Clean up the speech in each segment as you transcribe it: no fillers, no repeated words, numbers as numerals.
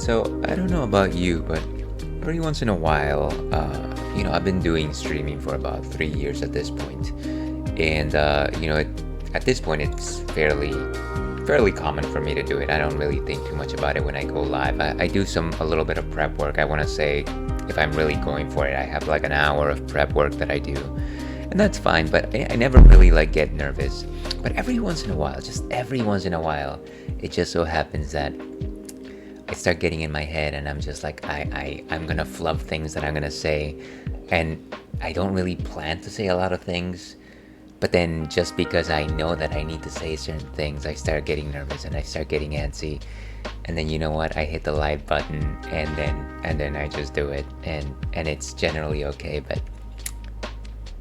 So I don't know about you, but every once in a while, I've been doing streaming for about 3 years at this point, and at this point, it's fairly common for me to do it. I don't really think too much about it when I go live. I do a little bit of prep work. I want to say, if I'm really going for it, I have like an hour of prep work that I do, and that's fine. But I never really get nervous. But every once in a while, just every once in a while, it just so happens that I start getting in my head and I'm just like, I'm gonna flub things that I'm gonna say, and I don't really plan to say a lot of things, but then just because I know that I need to say certain things, I start getting nervous and I start getting antsy, and then you know what, I hit the live button and then I just do it, and it's generally okay, but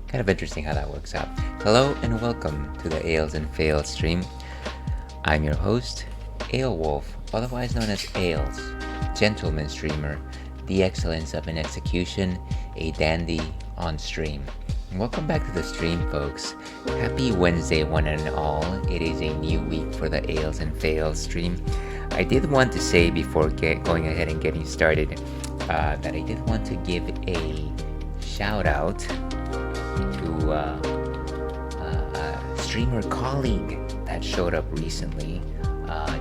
kind of interesting how that works out. Hello and welcome to the Ales and Fails stream. I'm your host, Ale Wolf, otherwise known as Ales, gentleman streamer, the excellence of an execution, a dandy on stream. Welcome back to the stream, folks. Happy Wednesday, one and all. It is a new week for the Ales and Fails stream. I did want to say before going ahead and getting started that I did want to give a shout out to a streamer colleague that showed up recently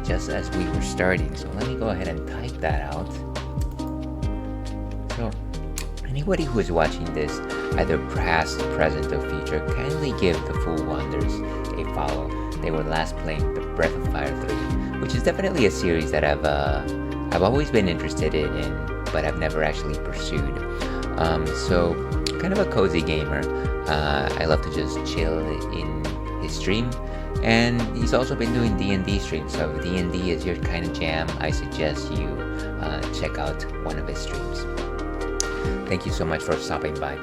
just as we were starting. So let me go ahead and type that out. So anybody who is watching this, either past, present, or future, kindly give the Full Wonders a follow. They were last playing the Breath of Fire 3, which is definitely a series that I've always been interested in, but I've never actually pursued. So kind of a cozy gamer. I love to just chill in his stream. And he's also been doing D&D streams, so if D&D is your kind of jam, I suggest you check out one of his streams. Thank you so much for stopping by.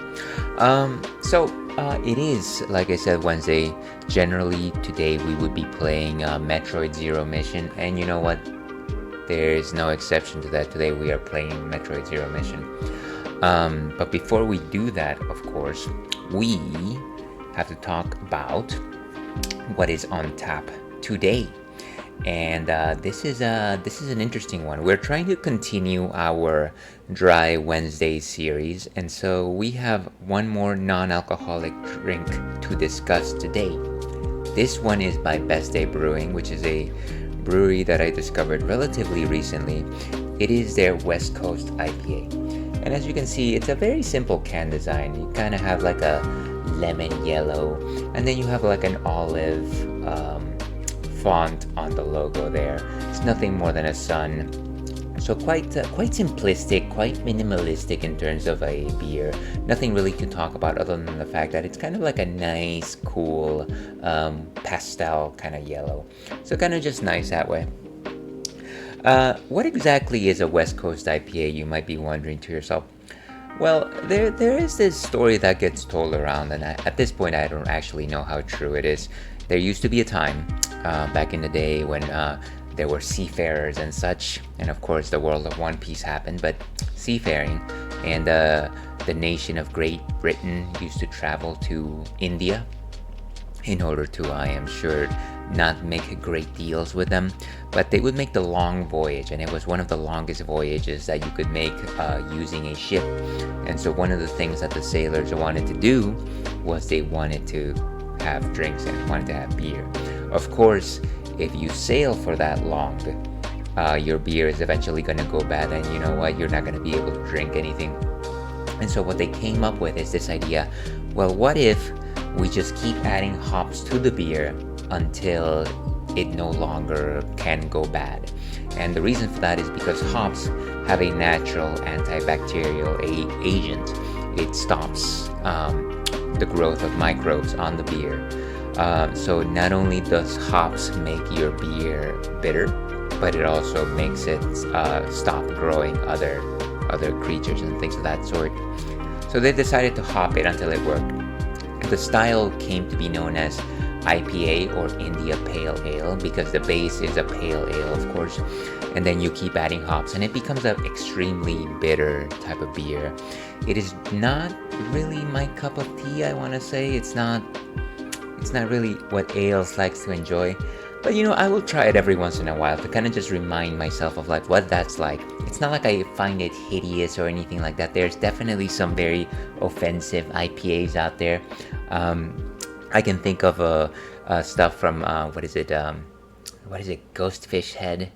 So it is, like I said, Wednesday. Generally, today we would be playing Metroid Zero Mission, and you know what? There is no exception to that. Today we are playing Metroid Zero Mission. But before we do that, of course, we have to talk about what is on tap today, and this is an interesting one. We're trying to continue our Dry Wednesday series, and so we have one more non-alcoholic drink to discuss today. This one is by Best Day Brewing, which is a brewery that I discovered relatively recently. It is their West Coast IPA, and as you can see, it's a very simple can design. You kind of have like a lemon yellow, and then you have like an olive font on the logo there. It's nothing more than a sun, so quite simplistic, quite minimalistic in terms of a beer. Nothing really to talk about other than the fact that it's kind of like a nice, cool pastel kind of yellow, so kind of just nice that way. What exactly is a West Coast IPA, you might be wondering to yourself. Well, there is this story that gets told around, and at this point I don't actually know how true it is. There used to be a time back in the day when there were seafarers and such, and of course the world of One Piece happened, but seafaring, and the nation of Great Britain used to travel to India in order to, I am sure, not make great deals with them, but they would make the long voyage, and it was one of the longest voyages that you could make using a ship. And so one of the things that the sailors wanted to do was they wanted to have drinks and wanted to have beer. Of course, if you sail for that long, your beer is eventually going to go bad, and you know what, you're not going to be able to drink anything. And so what they came up with is this idea, well, what if we just keep adding hops to the beer until it no longer can go bad? And the reason for that is because hops have a natural antibacterial agent. It stops the growth of microbes on the beer. So not only does hops make your beer bitter, but it also makes it stop growing other creatures and things of that sort. So they decided to hop it until it worked. The style came to be known as IPA, or India Pale Ale, because the base is a pale ale, of course, and then you keep adding hops and it becomes an extremely bitter type of beer. It is not really my cup of tea, I want to say. It's not really what ales likes to enjoy, But I will try it every once in a while to kind of just remind myself of like what that's like. It's not like I find it hideous or anything like that. There's definitely some very offensive IPAs out there. I can think of stuff from what is it, Ghostfish Head,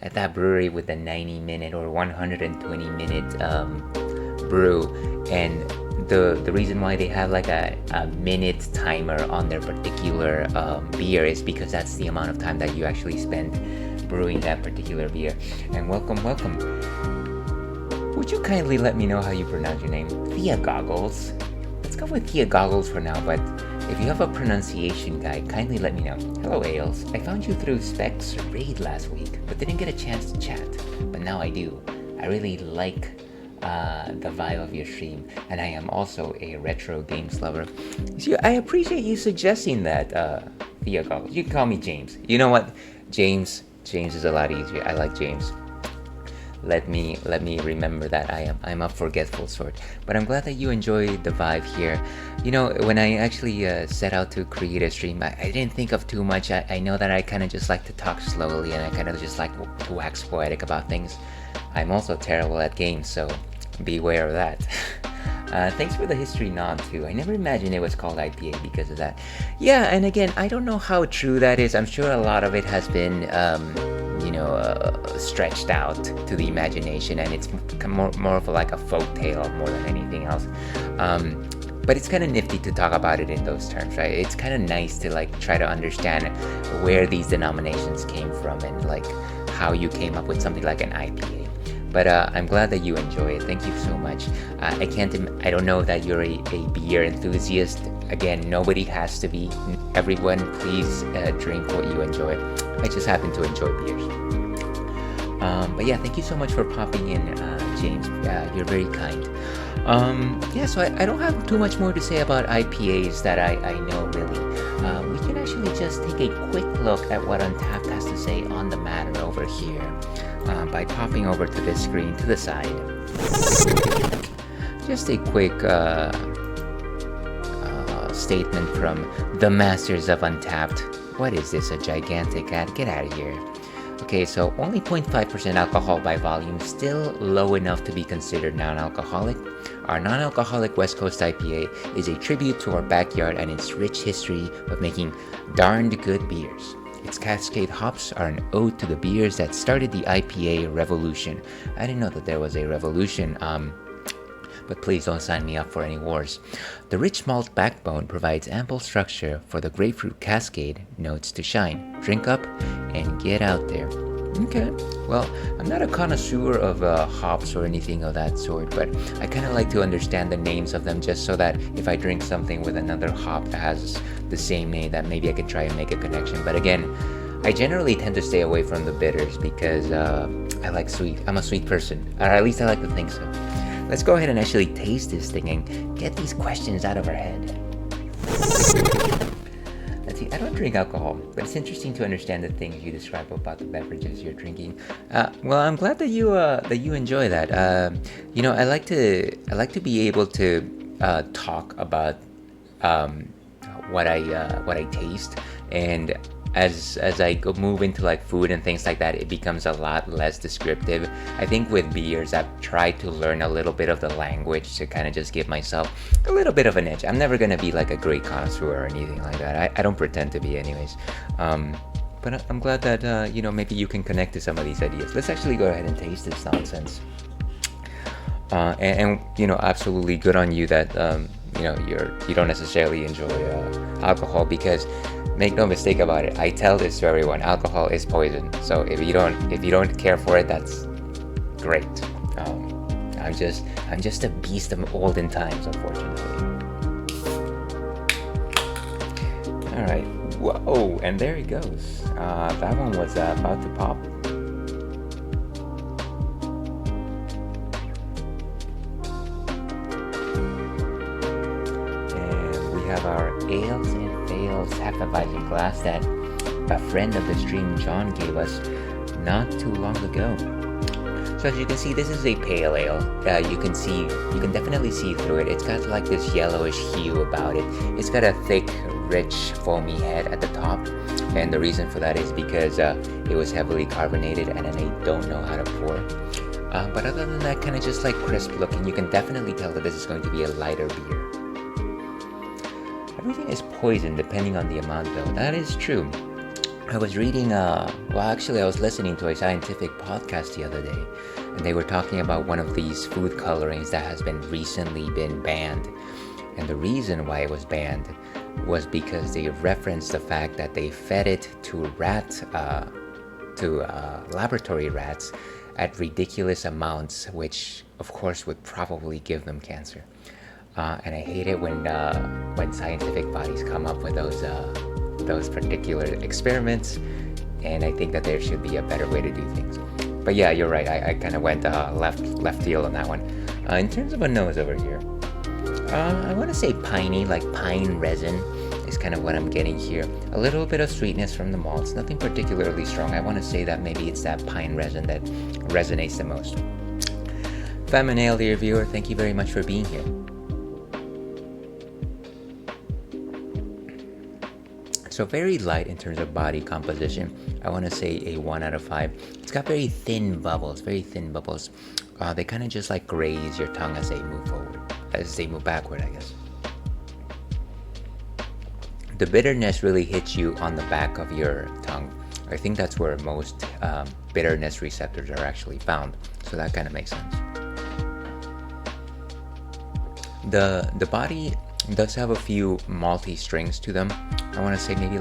at that brewery with the 90-minute or 120-minute brew, and the reason why they have like a minute timer on their particular beer is because that's the amount of time that you actually spend brewing that particular beer. And welcome. Would you kindly let me know how you pronounce your name? Thea Goggles. Let's go with Thea Goggles for now, but if you have a pronunciation guide, kindly let me know. Hello, Ales. I found you through Specs Raid last week, but didn't get a chance to chat. But now I do. I really like the vibe of your stream, and I am also a retro games lover. So I appreciate you suggesting that, Thea Goggles. You can call me James. You know what? James is a lot easier. I like James. Let me remember that I'm a forgetful sort. But I'm glad that you enjoyed the vibe here. When I actually set out to create a stream, I didn't think of too much. I know that I kind of just like to talk slowly, and I kind of just like to wax poetic about things. I'm also terrible at games, so beware of that. Thanks for the history nod too. I never imagined it was called IPA because of that. Yeah, and again, I don't know how true that is. I'm sure a lot of it has been stretched out to the imagination, and it's more of like a folk tale more than anything else. But it's kind of nifty to talk about it in those terms, right? It's kind of nice to like try to understand where these denominations came from and like how you came up with something like an IPA. But I'm glad that you enjoy it. Thank you so much. I don't know that you're a beer enthusiast. Again, nobody has to be. Everyone, please drink what you enjoy. I just happen to enjoy beers. But yeah, thank you so much for popping in, James. You're very kind. So I don't have too much more to say about IPAs that I know really. We can actually just take a quick look at what Untappd has to say on the matter over here by popping over to this screen to the side. Just a quick statement from the masters of Untappd. What is this, a gigantic ad? Get out of here. Okay, so only 0.5% alcohol by volume, still low enough to be considered non-alcoholic. Our non-alcoholic West Coast IPA is a tribute to our backyard and its rich history of making darned good beers. Its Cascade hops are an ode to the beers that started the IPA revolution. I didn't know that there was a revolution, but please don't sign me up for any wars. The rich malt backbone provides ample structure for the grapefruit Cascade notes to shine. Drink up and get out there. Okay, well, I'm not a connoisseur of hops or anything of that sort, but I kind of like to understand the names of them just so that if I drink something with another hop that has the same name, that maybe I could try and make a connection. But again, I generally tend to stay away from the bitters because I like sweet. I'm a sweet person, or at least I like to think so. Let's go ahead and actually taste this thing and get these questions out of our head. Let's see, I don't drink alcohol, but it's interesting to understand the things you describe about the beverages you're drinking. Well, I'm glad that you enjoy that. I like to be able to talk about what I taste, and as I move into like food and things like that, it becomes a lot less descriptive. I think with beers, I've tried to learn a little bit of the language to kind of just give myself a little bit of an edge. I'm never gonna be like a great connoisseur or anything like that. I don't pretend to be anyways. But I'm glad that maybe you can connect to some of these ideas. Let's actually go ahead and taste this nonsense. And absolutely good on you that you don't necessarily enjoy alcohol, because make no mistake about it, I tell this to everyone, alcohol is poison. So if you don't care for it, that's great. I'm just a beast of olden times, unfortunately. All right, whoa, and there he goes. That one was about to pop. Have our ales and fails Hefeweizen glass that a friend of the stream, John, gave us not too long ago. So as you can see, this is a pale ale. You can definitely see through it. It's got like this yellowish hue about it. It's got a thick rich foamy head at the top, and the reason for that is because it was heavily carbonated and I don't know how to pour. But other than that, kind of just like crisp looking. You can definitely tell that this is going to be a lighter beer. Everything is poison depending on the amount though. That is true. I was reading, I was listening to a scientific podcast the other day, and they were talking about one of these food colorings that has been recently been banned. And the reason why it was banned was because they referenced the fact that they fed it to laboratory rats at ridiculous amounts, which of course would probably give them cancer. And I hate it when scientific bodies come up with those particular experiments, and I think that there should be a better way to do things. But yeah, you're right. I kind of went left field on that one. In terms of a nose over here, I want to say piney, like pine resin is kind of what I'm getting here. A little bit of sweetness from the malts, nothing particularly strong. I want to say that maybe it's that pine resin that resonates the most. Tamale, dear viewer, thank you very much for being here. So very light in terms of body composition. I want to say a 1 out of 5. It's got very thin bubbles. They kind of just like graze your tongue as they move backward, I guess. The bitterness really hits you on the back of your tongue. I think that's where most bitterness receptors are actually found. So that kind of makes sense. The body does have a few malty strings to them. I want to say maybe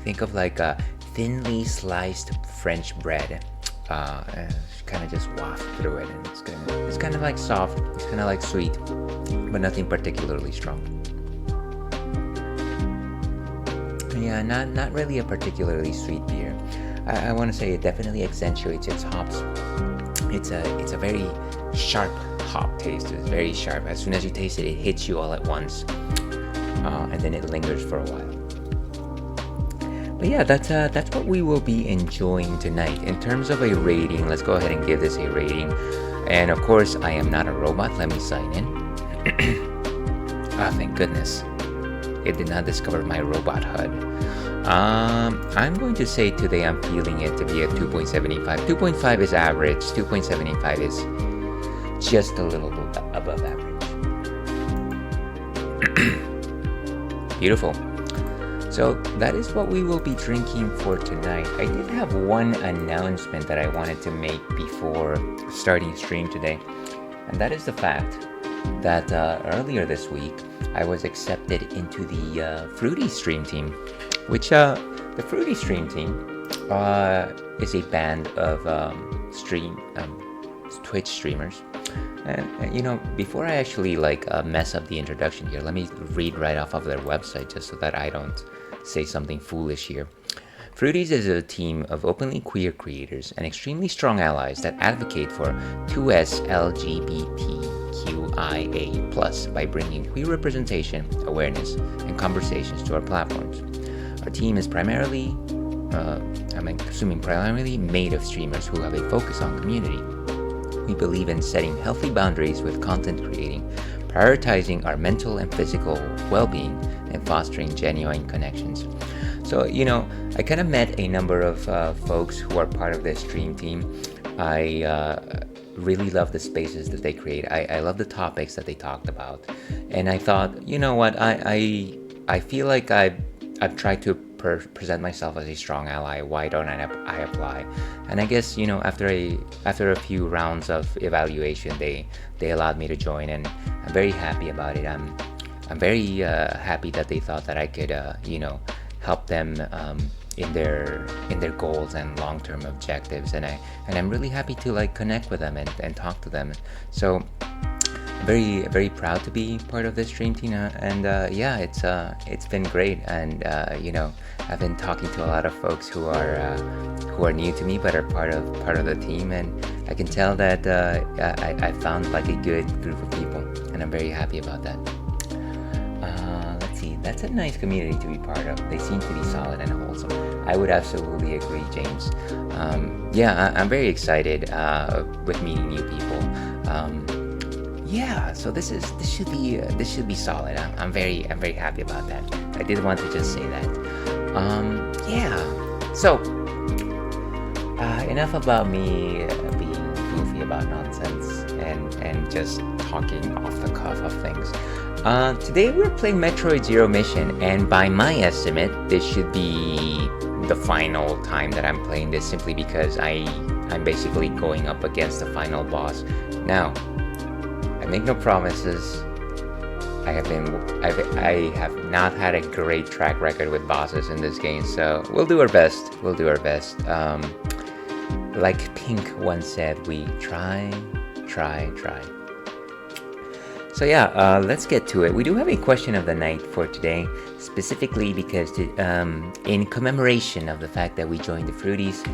think of a thinly sliced French bread. Kind of just waft through it, and it's kind of like soft, it's kind of like sweet, but nothing particularly strong. Yeah, not really a particularly sweet beer. I want to say it definitely accentuates its hops. It's a very sharp hop taste. It's very sharp. As soon as you taste it, it hits you all at once, and then it lingers for a while. But yeah, that's what we will be enjoying tonight. In terms of a rating, let's go ahead and give this a rating. And of course, I am not a robot. Let me sign in. Thank goodness. It did not discover my robot HUD. I'm going to say today I'm feeling it to be a 2.75. 2.5 is average. 2.75 is just a little bit above average. Beautiful. So that is what we will be drinking for tonight. I did have one announcement that I wanted to make before starting stream today, and that is the fact that earlier this week I was accepted into the Fruity Stream team, which the Fruity Stream team is a band of Twitch streamers. And before I actually mess up the introduction here, let me read right off of their website just so that I don't say something foolish here. Fruities is a team of openly queer creators and extremely strong allies that advocate for 2S LGBTQIA+ by bringing queer representation, awareness, and conversations to our platforms. Our team is primarily made of streamers who have a focus on community. We believe in setting healthy boundaries with content creating, prioritizing our mental and physical well-being, and fostering genuine connections. So, I kind of met a number of folks who are part of this stream team. I really love the spaces that they create. I love the topics that they talked about. And I thought, you know what, I feel like I've tried to present myself as a strong ally. Why don't I apply? And I guess after a few rounds of evaluation, they allowed me to join, and I'm very happy about it. I'm very happy that they thought that I could help them in their goals and long-term objectives, and I'm really happy to connect with them and talk to them. So very, very proud to be part of this stream team, and it's been great. And I've been talking to a lot of folks who are new to me but are part of the team, and I can tell that I found a good group of people, and I'm very happy about that. Let's see, that's a nice community to be part of. They seem to be solid and wholesome. I would absolutely agree, James. I'm very excited with meeting new people. yeah, so this should be solid. I'm very happy about that. I did want to just say that. Yeah. So enough about me being goofy about nonsense and just talking off the cuff of things. Today we're playing Metroid Zero Mission, and by my estimate, this should be the final time that I'm playing this, simply because I'm basically going up against the final boss. Now, I make no promises. I have not had a great track record with bosses in this game, so we'll do our best. We'll do our best. Like Pink once said, we try. So yeah, let's get to it. We do have a question of the night for today, specifically because in commemoration of the fact that we joined the Fruities,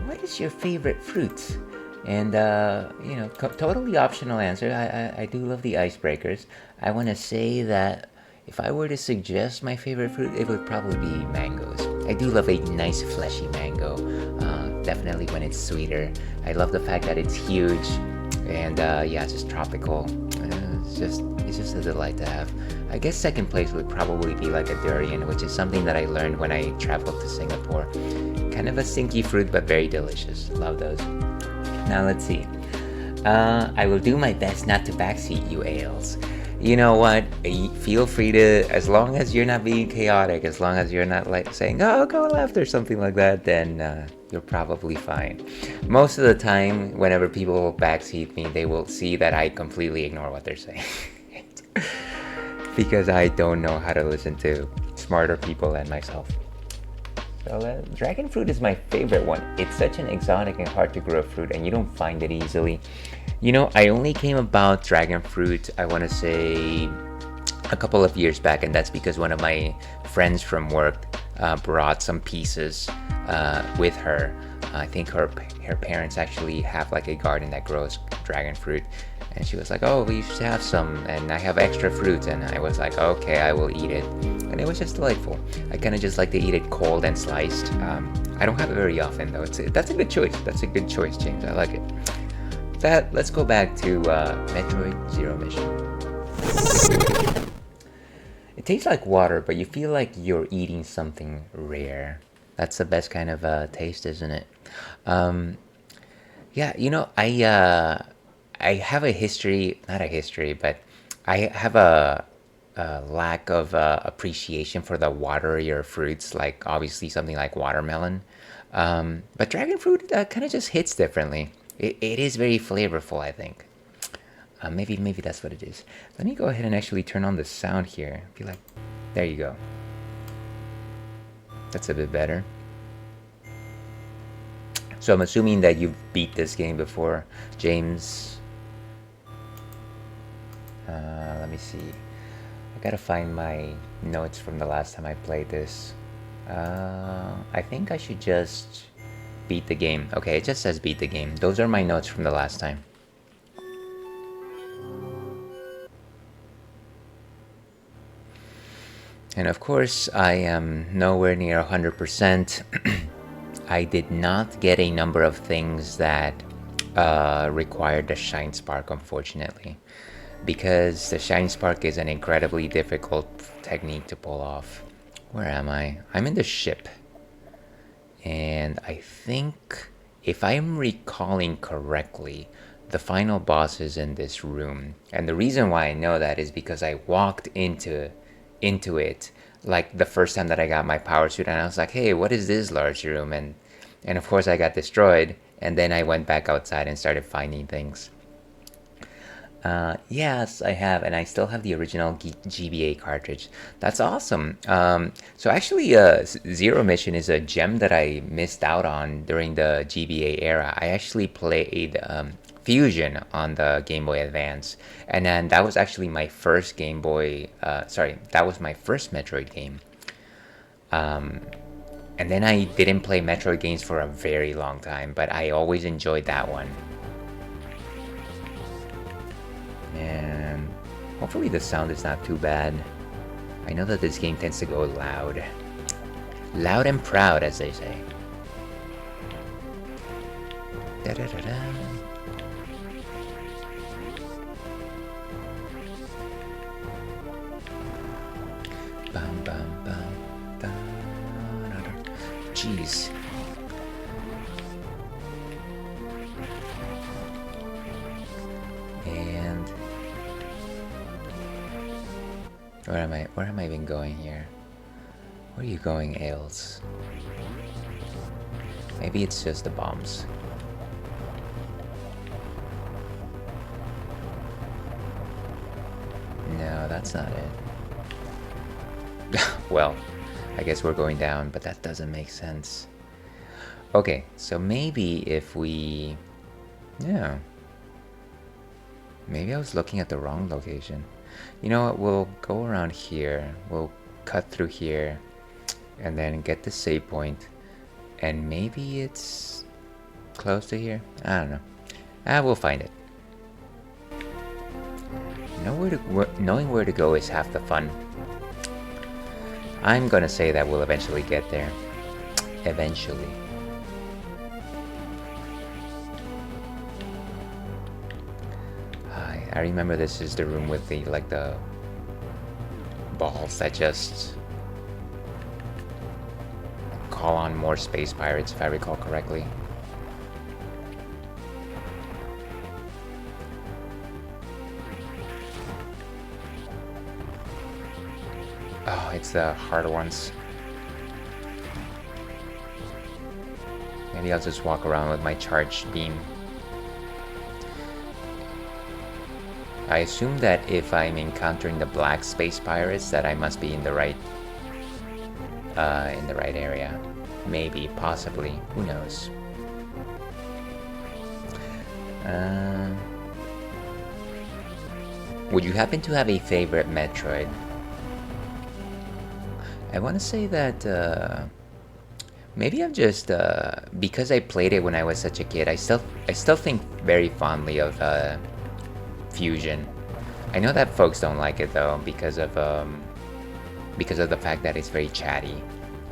what is your favorite fruit? And totally optional answer. I do love the icebreakers. I want to say that if I were to suggest my favorite fruit, it would probably be mangoes. I do love a nice fleshy mango, definitely when it's sweeter. I love the fact that it's huge, and yeah, it's just tropical. It's just a delight to have. I guess second place would probably be like a durian, which is something that I learned when I traveled to Singapore. Kind of a stinky fruit, but very delicious. Love those. Now let's see. I will do my best not to backseat you, ales. You know what? Feel free to, as long as you're not being chaotic, as long as you're not like saying, "Oh, go left" or something like that, then you're probably fine. Most of the time, whenever people backseat me, they will see that I completely ignore what they're saying. Because I don't know how to listen to smarter people than myself. So dragon fruit is my favorite one. It's such an exotic and hard to grow fruit, and you don't find it easily. You know, I only came about dragon fruit, I want to say, a couple of years back, and that's because one of my friends from work brought some pieces with her. I think her parents actually have like a garden that grows dragon fruit, and she was like, "Oh, we should have some, and I have extra fruit," and I was like, "Okay, I will eat it," and it was just delightful. I kind of just like to eat it cold and sliced. I don't have it very often though. That's a good choice. That's a good choice, James. I like it. Let's go back to Metroid Zero Mission. It tastes like water, but you feel like you're eating something rare. That's the best kind of taste, isn't it? Yeah, you know, I have a history, not a history, but I have a lack of appreciation for the waterier fruits, like obviously something like watermelon. But dragon fruit kind of just hits differently. It is very flavorful, I think. Maybe that's what it is. Let me go ahead and actually turn on the sound here. Be like, there you go. That's a bit better. So I'm assuming that you've beat this game before, James. Let me see. I gotta find my notes from the last time I played this. I think I should just beat the game. Okay, it just says beat the game. Those are my notes from the last time. And of course, I am nowhere near 100%. I did not get a number of things that required the Shine Spark, unfortunately. Because the Shine Spark is an incredibly difficult technique to pull off. Where am I? I'm in the ship. And I think, if I'm recalling correctly, the final boss is in this room. And the reason why I know that is because I walked into it like the first time that I got my power suit, and I was like, "Hey, what is this large room?" And of course I got destroyed, and then I went back outside and started finding things. Yes, I have, and I still have the original GBA cartridge. That's awesome. So actually, Zero Mission is a gem that I missed out on during the GBA era. I actually played Fusion on the Game Boy Advance, and then that was actually my first Game Boy. That was my first Metroid game. And then I didn't play Metroid games for a very long time, but I always enjoyed that one. And hopefully the sound is not too bad. I know that this game tends to go loud. Loud and proud, as they say. Da -da -da -da. Where am I even going here? Where are you going, Ails? Maybe it's just the bombs. No, that's not it. Well, I guess we're going down, but that doesn't make sense. Okay, so maybe if we... Yeah. Maybe I was looking at the wrong location. You know what, we'll go around here. We'll cut through here. And then get the save point. And maybe it's close to here? I don't know. We'll find it. Knowing where to go is half the fun. I'm gonna say that we'll eventually get there. Eventually. I remember this is the room with the, like, the balls that just call on more space pirates, if I recall correctly. Oh, it's the harder ones. Maybe I'll just walk around with my charged beam. I assume that if I'm encountering the black space pirates, that I must be in the right area. Maybe, possibly, who knows? Would you happen to have a favorite Metroid? I want to say that maybe I'm just because I played it when I was such a kid. I still think very fondly of Fusion. I know that folks don't like it though because of the fact that it's very chatty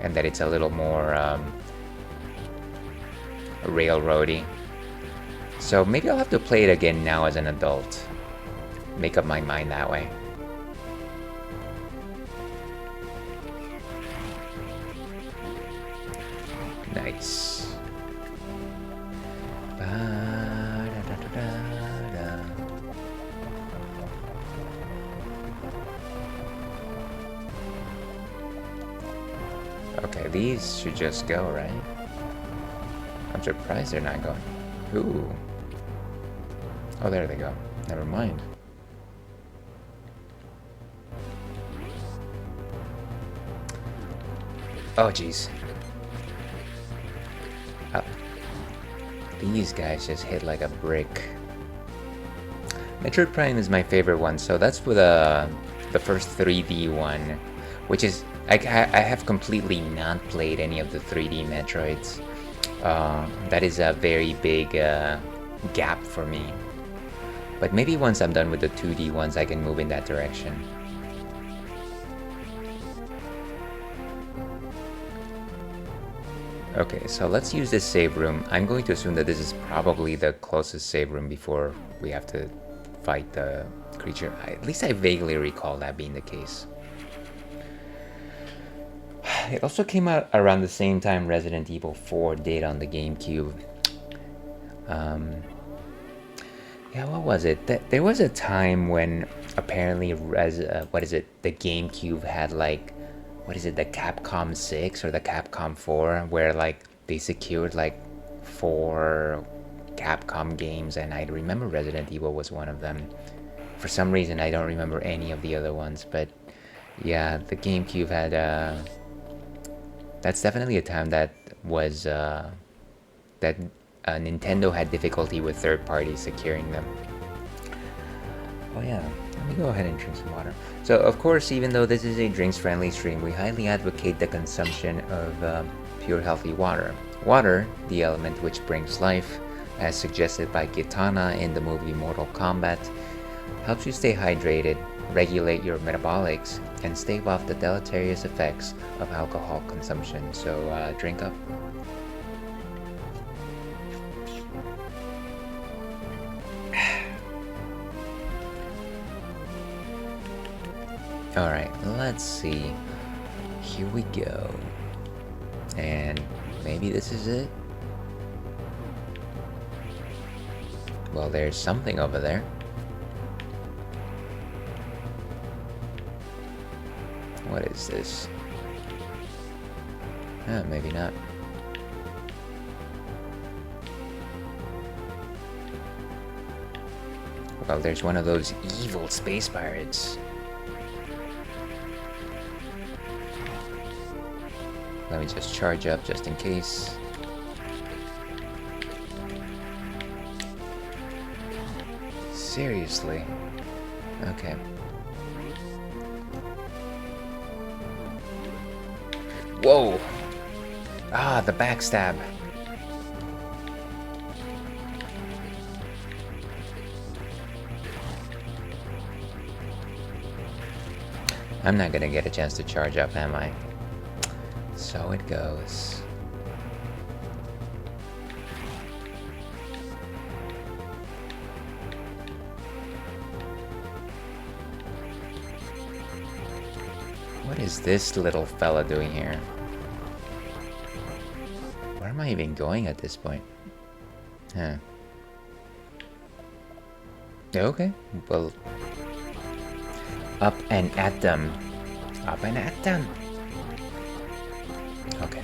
and that it's a little more railroady. So maybe I'll have to play it again now as an adult. Make up my mind that way. Nice. Okay, these should just go, right? I'm surprised they're not going. Ooh. Oh, there they go. Never mind. Oh, jeez. Oh. These guys just hit like a brick. Metroid Prime is my favorite one, so that's for the first 3D one, which is... I have completely not played any of the 3D Metroids. That is a very big gap for me. But maybe once I'm done with the 2D ones, I can move in that direction. Okay, so let's use this save room. I'm going to assume that this is probably the closest save room before we have to fight the creature. At least I vaguely recall that being the case. It also came out around the same time Resident Evil 4 did on the GameCube. Yeah, what was it? There was a time when apparently the GameCube had like, the Capcom 6 or the Capcom 4, where like they secured like 4 Capcom games, and I remember Resident Evil was one of them. For some reason, I don't remember any of the other ones, but yeah, the GameCube had that's definitely a time that was Nintendo had difficulty with third parties securing them. Oh yeah, let me go ahead and drink some water. So of course, even though this is a drinks friendly stream, we highly advocate the consumption of pure healthy water. Water, the element which brings life, as suggested by Kitana in the movie Mortal Kombat, helps you stay hydrated, regulate your metabolics, and stave off the deleterious effects of alcohol consumption. So drink up. Alright, let's see. Here we go. And maybe this is it? Well, there's something over there. What is this? Maybe not. Well, there's one of those evil space pirates. Let me just charge up just in case. Seriously? Okay. Whoa! Ah, the backstab. I'm not gonna get a chance to charge up, am I? So it goes. What is this little fella doing here? Where am I even going at this point? Huh. Okay, well... Up and at them. Up and at them. Okay.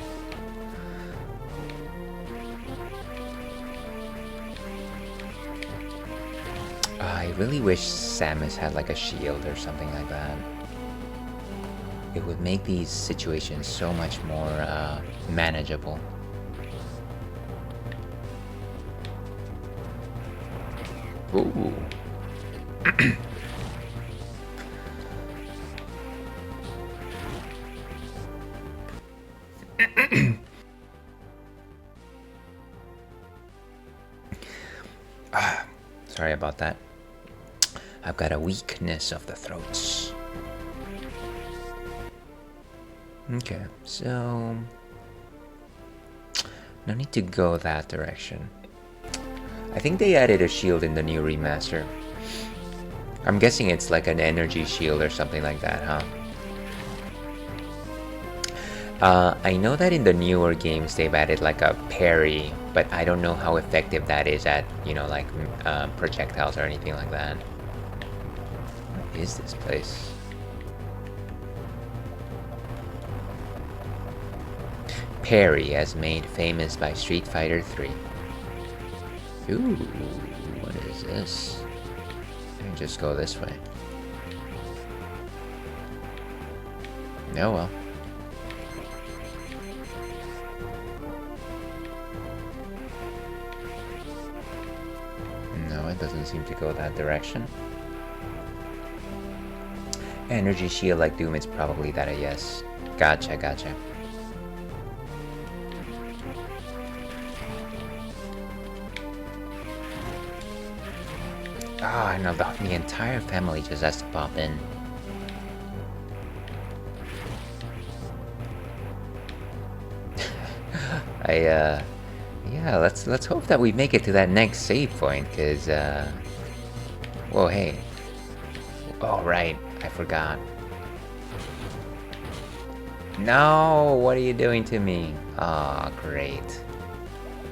I really wish Samus had like a shield or something like that. It would make these situations so much more manageable. Ooh. Sorry about that. I've got a weakness of the throats. Okay, so... no need to go that direction. I think they added a shield in the new remaster. I'm guessing it's like an energy shield or something like that, huh? I know that in the newer games they've added like a parry, but I don't know how effective that is at, you know, like projectiles or anything like that. What is this place? Parry, as made famous by Street Fighter 3. Ooh, what is this? Let me just go this way. Oh well. No, it doesn't seem to go that direction. Energy shield like Doom is probably that a yes. Gotcha, gotcha. Ah, no, the entire family just has to pop in. Yeah, let's hope that we make it to that next save point, cause whoa, hey. Oh right, I forgot. No, what are you doing to me? Ah, oh, great.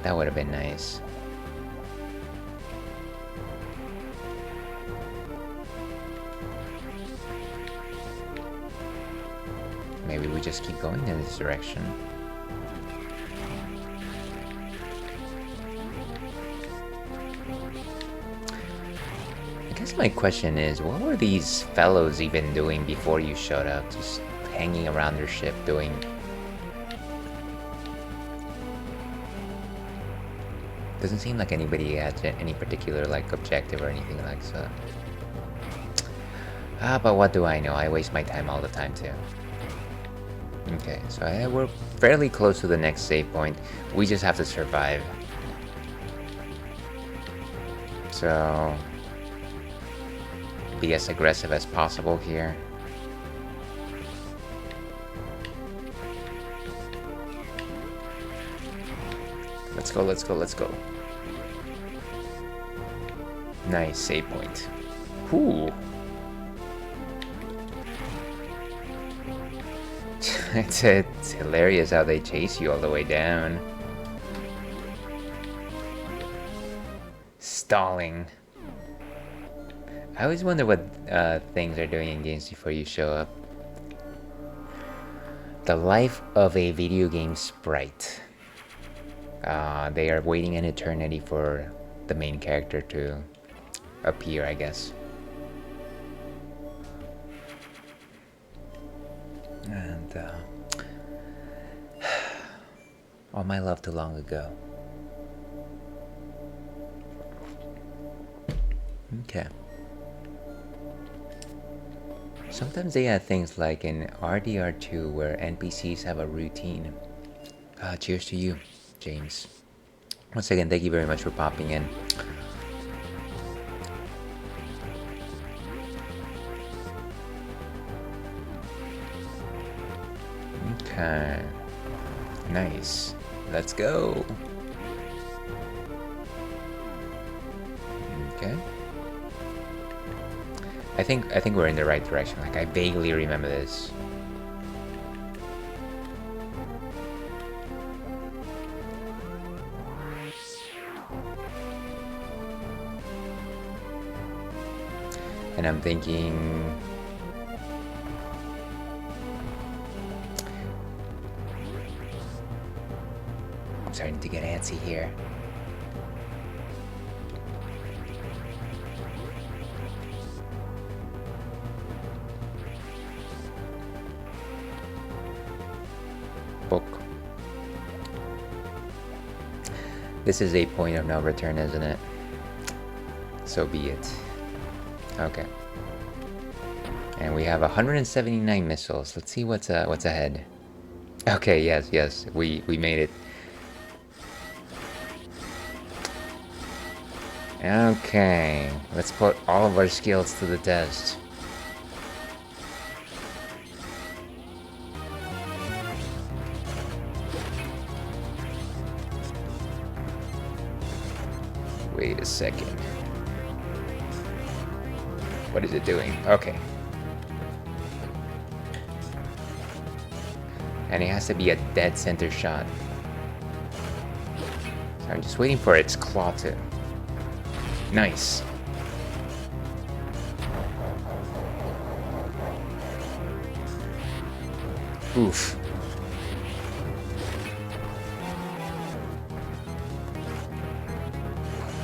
That would have been nice. Maybe we just keep going in this direction. I guess my question is, what were these fellows even doing before you showed up? Just hanging around their ship doing... Doesn't seem like anybody had any particular like objective or anything like so. Ah, but what do I know? I waste my time all the time too. Okay, so we're fairly close to the next save point. We just have to survive. So... be as aggressive as possible here. Let's go, let's go, let's go. Nice save point. Ooh. It's hilarious how they chase you all the way down. Stalling. I always wonder what things are doing in games before you show up. The life of a video game sprite. They are waiting an eternity for the main character to appear, I guess. And all my love too long ago. Okay. Sometimes they add things like in RDR2 where NPCs have a routine. Cheers to you, James. Once again, thank you very much for popping in. Okay. Nice. Let's go. Okay. I think we're in the right direction. Like, I vaguely remember this. And I'm thinking... I'm starting to get antsy here. Book. This is a point of no return, isn't it? So be it. Okay. And we have 179 missiles. Let's see what's ahead. Okay, yes, we made it. Okay, let's put all of our skills to the test. Wait a second. What is it doing? Okay. And it has to be a dead center shot. So I'm just waiting for its claw to... Nice. Oof.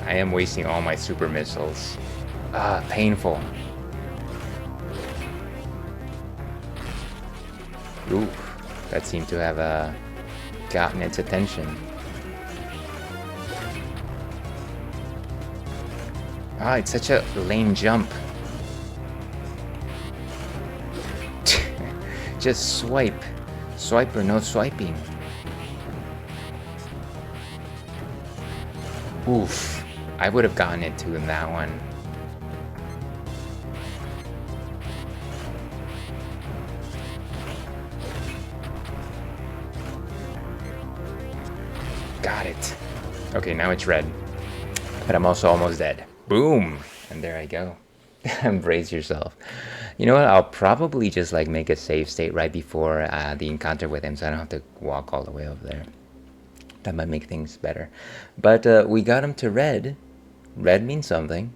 I am wasting all my super missiles. Ah, painful. Oof. That seemed to have gotten its attention. Ah, it's such a lame jump. Just swipe. Swipe or no swiping. Oof. I would have gotten it too in that one. Got it. Okay, now it's red. But I'm also almost dead. Boom! And there I go. Brace yourself. You know what? I'll probably just like make a save state right before the encounter with him, so I don't have to walk all the way over there. That might make things better. But we got him to red. Red means something.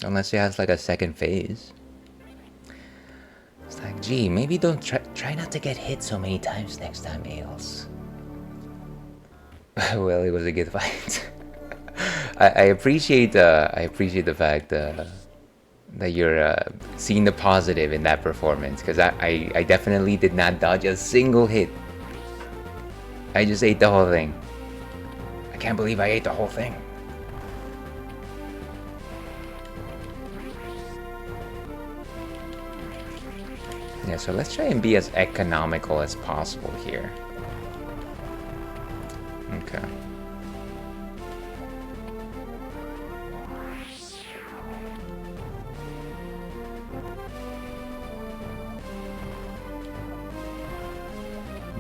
Unless it has like a second phase. It's like, gee, maybe don't try not to get hit so many times next time, Ails. Well, it was a good fight. I appreciate the fact that you're seeing the positive in that performance, because I definitely did not dodge a single hit. I just ate the whole thing. I can't believe I ate the whole thing. Yeah, so let's try and be as economical as possible here. Okay.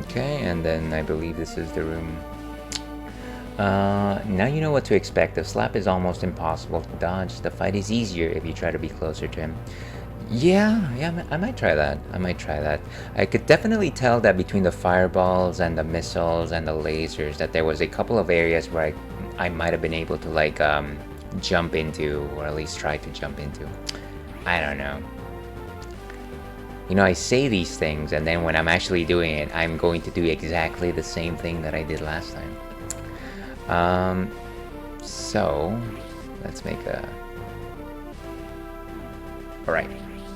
Okay, and then I believe this is the room. Now you know what to expect. The slap is almost impossible to dodge. The fight is easier if you try to be closer to him. Yeah, I might try that. I could definitely tell that between the fireballs and the missiles and the lasers that there was a couple of areas where I might have been able to like jump into, or at least try to jump into. I don't know. You know, I say these things, and then when I'm actually doing it, I'm going to do exactly the same thing that I did last time. So let's make a... Alright,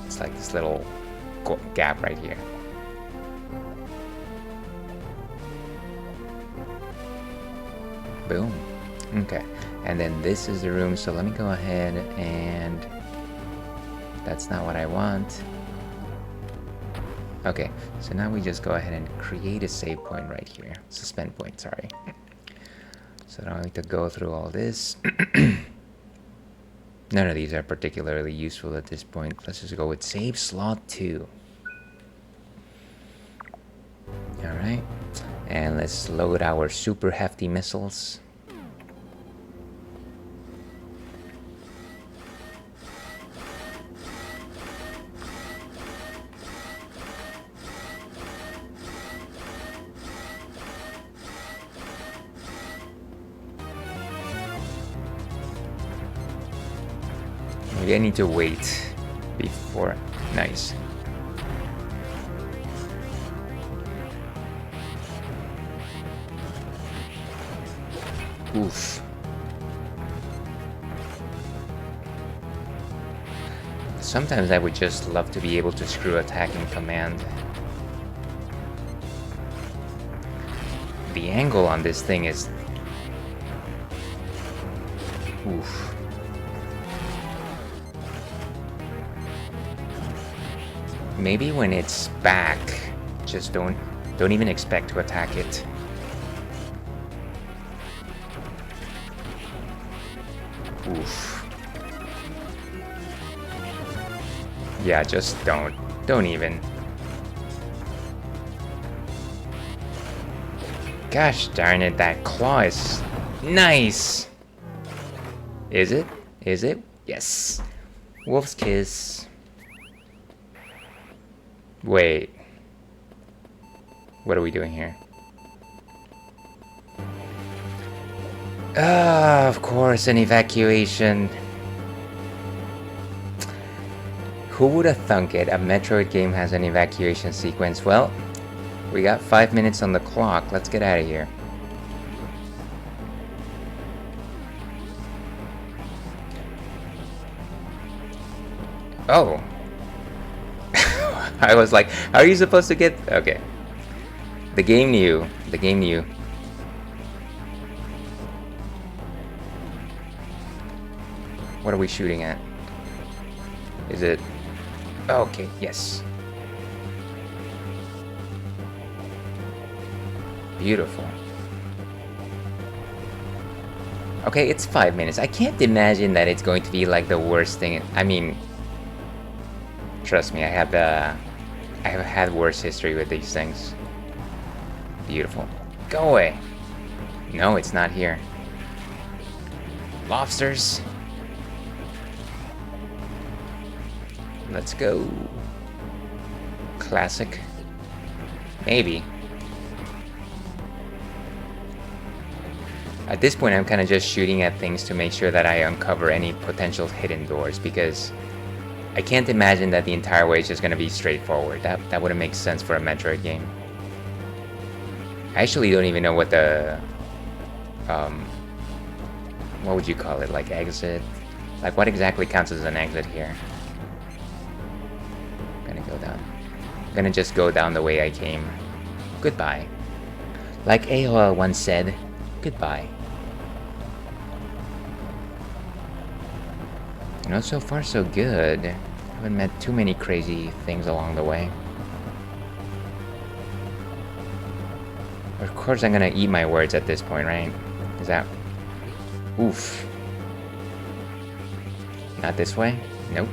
it's like this little gap right here. Boom. Okay, and then this is the room, so let me go ahead and... That's not what I want. Okay, so now we just go ahead and create a save point right here. Suspend point, sorry. So I don't need to go through all this. None of these are particularly useful at this point. Let's just go with save slot 2. Alright, and let's load our super hefty missiles. Maybe I need to wait before... Nice. Oof. Sometimes I would just love to be able to screw attack in command. The angle on this thing is... Oof. Maybe when it's back, just don't even expect to attack it. Oof. Yeah, just don't even. Gosh darn it, that claw is nice. Is it? Is it? Yes. Wolf's kiss. Wait. What are we doing here? Ah, of course, an evacuation. Who would have thunk it? A Metroid game has an evacuation sequence. Well, we got 5 minutes on the clock. Let's get out of here. Oh. I was like, how are you supposed to get... Okay. The game knew. The game knew. What are we shooting at? Is it... Okay, yes. Beautiful. Okay, it's 5 minutes. I can't imagine that it's going to be like the worst thing. I mean... Trust me, I have had worse history with these things. Beautiful. Go away. No, it's not here. Lobsters. Let's go. Classic. Maybe. At this point, I'm kind of just shooting at things to make sure that I uncover any potential hidden doors, because I can't imagine that the entire way is just going to be straightforward. That wouldn't make sense for a Metroid game. I actually don't even know what the... what would you call it? Like exit? Like what exactly counts as an exit here? I'm gonna go down. I'm gonna just go down the way I came. Goodbye. Like AOL once said, goodbye. You know, so far so good. Haven't met too many crazy things along the way. Of course I'm gonna eat my words at this point, right? Is that... Oof. Not this way? Nope.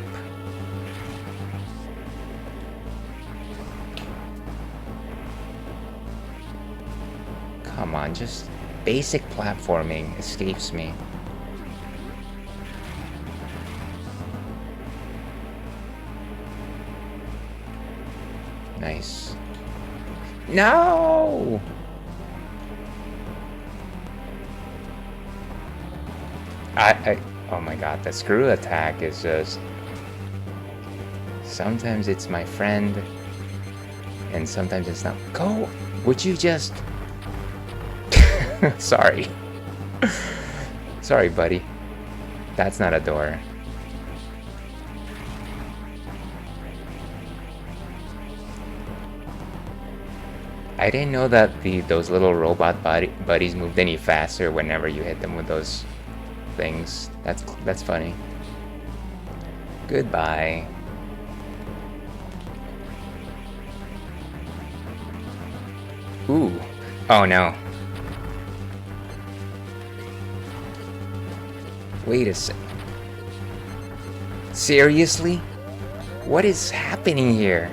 Come on, just basic platforming escapes me. Nice. No! Oh my god, the screw attack is just Sometimes it's my friend, and sometimes it's not. Go! Would you just... Sorry. Sorry, buddy. That's not a door. I didn't know that those little robot buddies moved any faster whenever you hit them with those things. That's funny. Goodbye. Ooh. Oh no. Wait a sec. Seriously? What is happening here?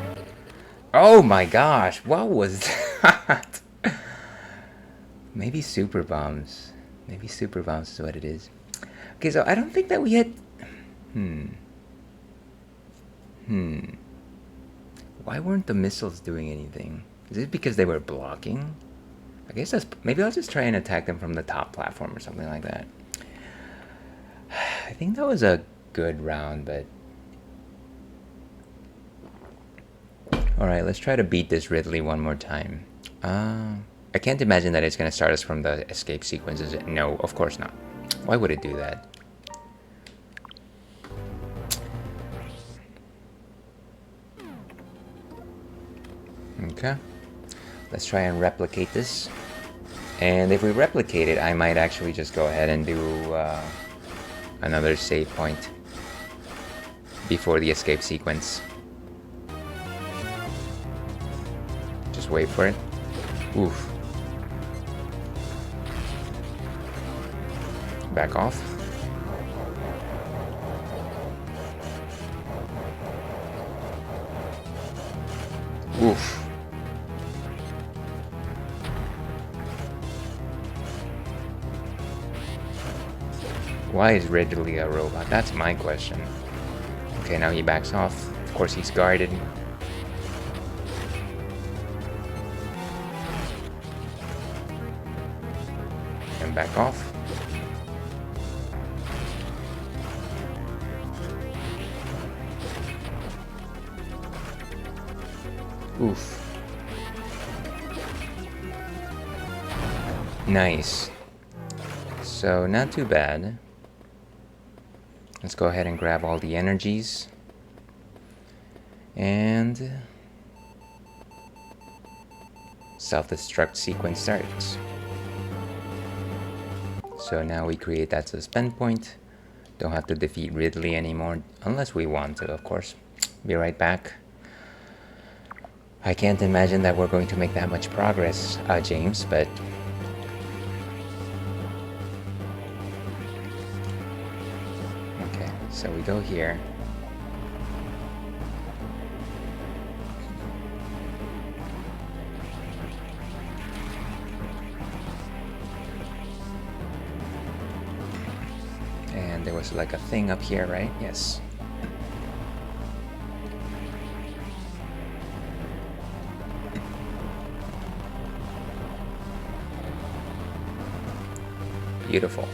Oh my gosh, what was that? Maybe super bombs. Maybe super bombs is what it is. Okay, so I don't think that we had... Why weren't the missiles doing anything? Is it because they were blocking? I guess that's... Maybe I'll just try and attack them from the top platform or something like that. I think that was a good round, but... Alright, let's try to beat this Ridley one more time. I can't imagine that it's going to start us from the escape sequences. No, of course not. Why would it do that? Okay. Let's try and replicate this. And if we replicate it, I might actually just go ahead and do another save point before the escape sequence. Just wait for it. Oof. Back off. Oof. Why is Ridley a robot? That's my question. Okay, now he backs off. Of course he's guarded. And back off. Oof. Nice. So, not too bad. Let's go ahead and grab all the energies. And... self-destruct sequence starts. So now we create that suspend point. Don't have to defeat Ridley anymore, unless we want to, of course. Be right back. I can't imagine that we're going to make that much progress, James, but... Okay, so we go here. And there was like a thing up here, right? Yes. Beautiful.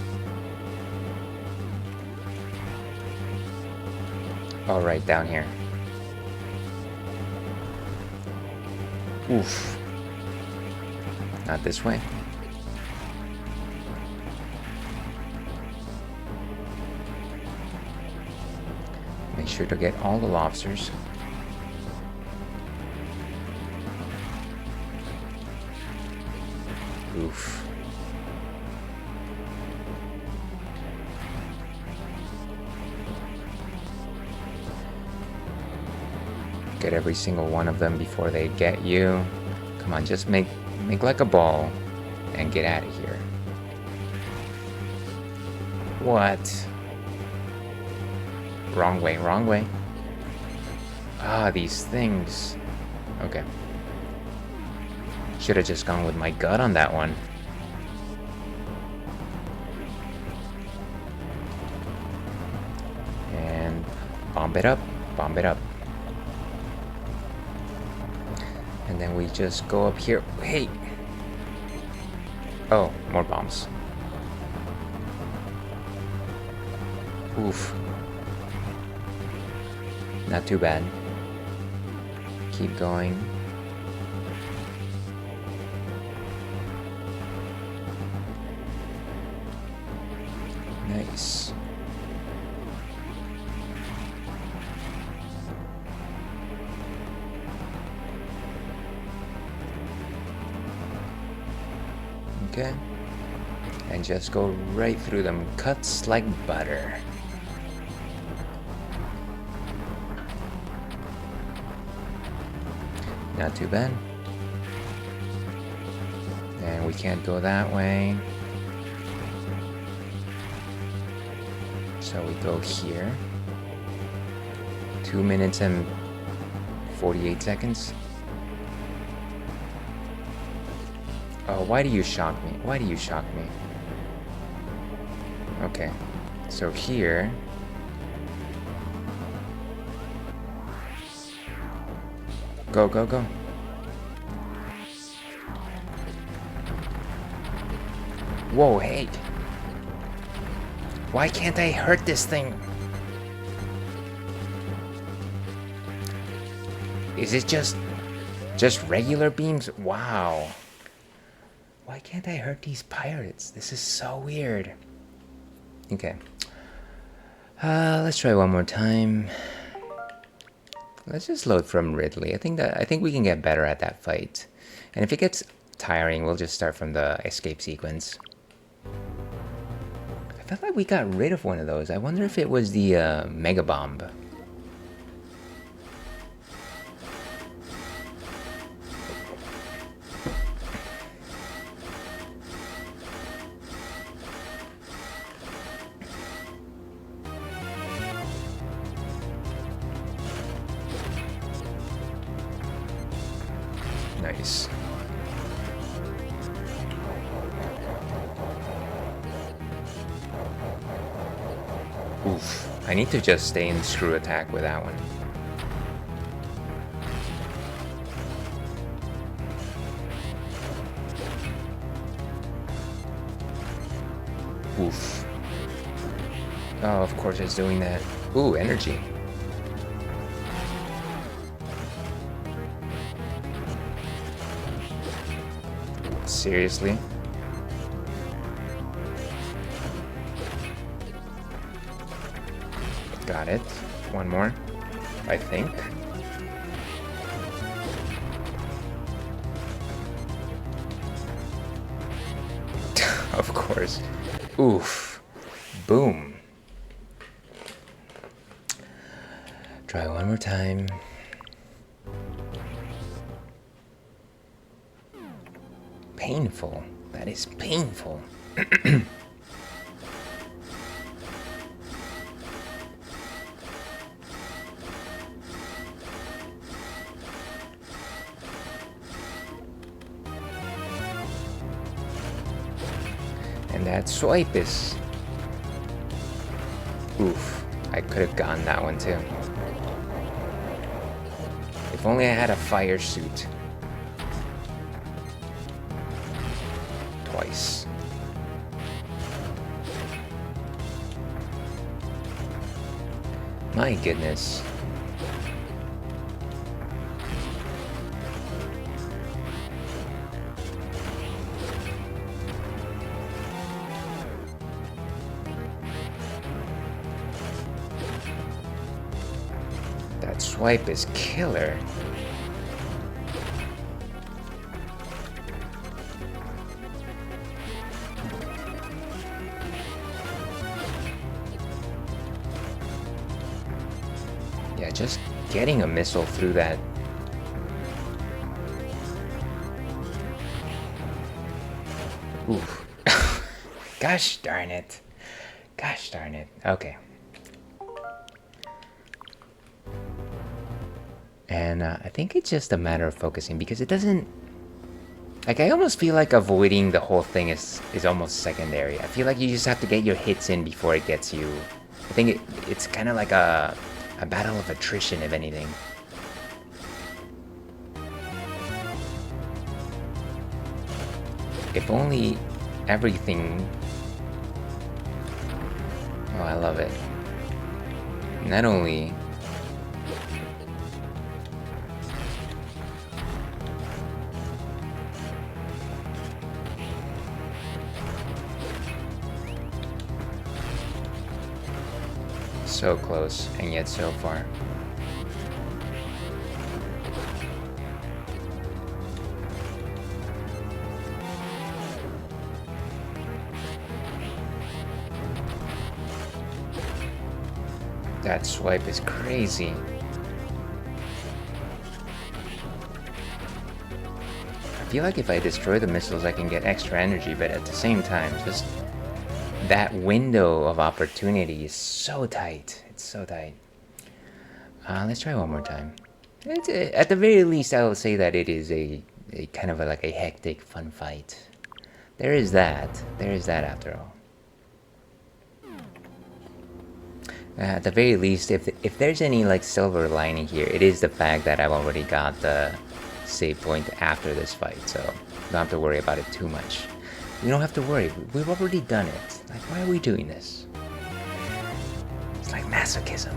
All right, down here. Oof. Not this way. Make sure to get all the lobsters. Oof. Get every single one of them before they get you. Come on, just make like a ball and get out of here. What? Wrong way, wrong way. Ah, these things. Okay. Should have just gone with my gut on that one. And bomb it up, bomb it up. And then we just go up here. Hey! Oh, more bombs. Oof. Not too bad. Keep going. Nice. Okay. And just go right through them. Cuts like butter. Not too bad. And we can't go that way. So we go here. 2 minutes and 48 seconds. Oh, why do you shock me? Why do you shock me? Okay. So here. Go, go, go. Whoa, hey. Why can't I hurt this thing? Is it just regular beams? Wow. Why can't I hurt these pirates? This is so weird. Okay. Let's try one more time. Let's just load from Ridley. I think we can get better at that fight. And if it gets tiring, we'll just start from the escape sequence. I felt like we got rid of one of those. I wonder if it was the Mega Bomb. Nice. Oof. I need to just stay in screw attack with that one. Oof. Oh, of course it's doing that. Ooh, energy. Seriously? Got it. One more, I think. Of course. Oof. Boom. Try one more time. Painful. That is painful. And that swipe is... Oof. I could have gotten that one too. If only I had a fire suit. Twice. My goodness. That swipe is killer. Yeah, just getting a missile through that. Oof. Gosh darn it. Gosh darn it. Okay. And I think it's just a matter of focusing because it doesn't... Like, I almost feel like avoiding the whole thing is almost secondary. I feel like you just have to get your hits in before it gets you. I think it's kind of like a battle of attrition, if anything. If only everything... Oh, I love it. Not only... So close, and yet so far. That swipe is crazy. I feel like if I destroy the missiles, I can get extra energy, but at the same time, just that window of opportunity is so tight. It's so tight. Let's try one more time. At the very least, I will say that it is a kind of like a hectic, fun fight. There is that. There is that after all. At the very least, if there's any like silver lining here, it is the fact that I've already got the save point after this fight, so don't have to worry about it too much. We don't have to worry. We've already done it. Like, why are we doing this? It's like masochism.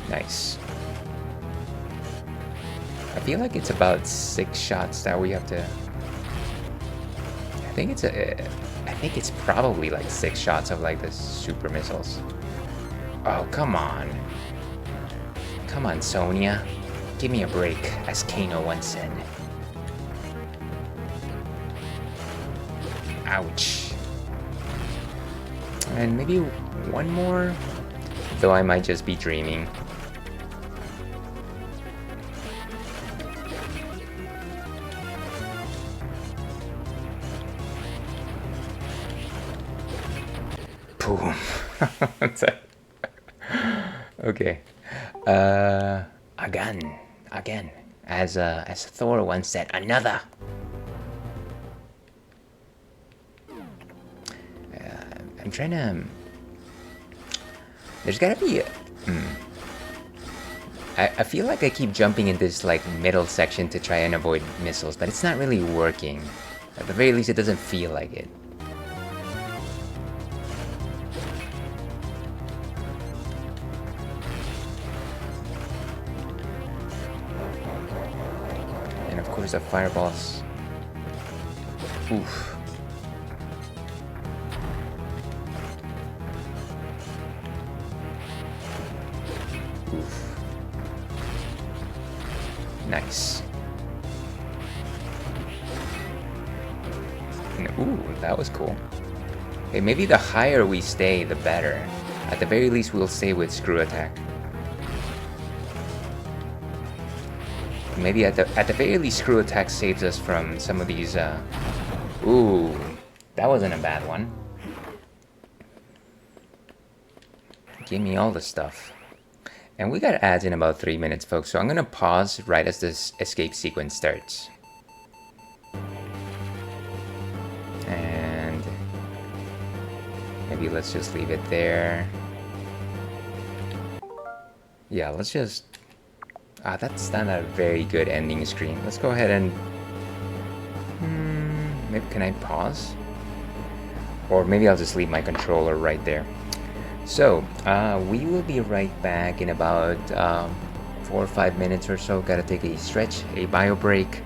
Nice. I feel like it's about 6 shots that we have to... I think it's probably like 6 shots of like the super missiles. Oh, come on. Come on, Sonya. Give me a break, as Kano once said. Ouch. And maybe one more? Though I might just be dreaming. Boom. Okay. Again. As Thor once said, another. I'm trying to. There's gotta be. I feel like I keep jumping in this like middle section to try and avoid missiles, but it's not really working. At the very least, it doesn't feel like it. The fireballs. Oof. Oof. Nice. And, ooh, that was cool. Okay, maybe the higher we stay, the better. At the very least, we'll stay with screw attack. Maybe at the very least, screw attack saves us from some of these. Ooh, that wasn't a bad one. Give me all the stuff. And we got ads in about 3 minutes, folks. So I'm gonna pause right as this escape sequence starts. And maybe let's just leave it there. Yeah, let's just. That's not a very good ending screen. Let's go ahead and... maybe can I pause? Or maybe I'll just leave my controller right there. So, we will be right back in about 4 or 5 minutes or so. Gotta take a stretch, a bio break.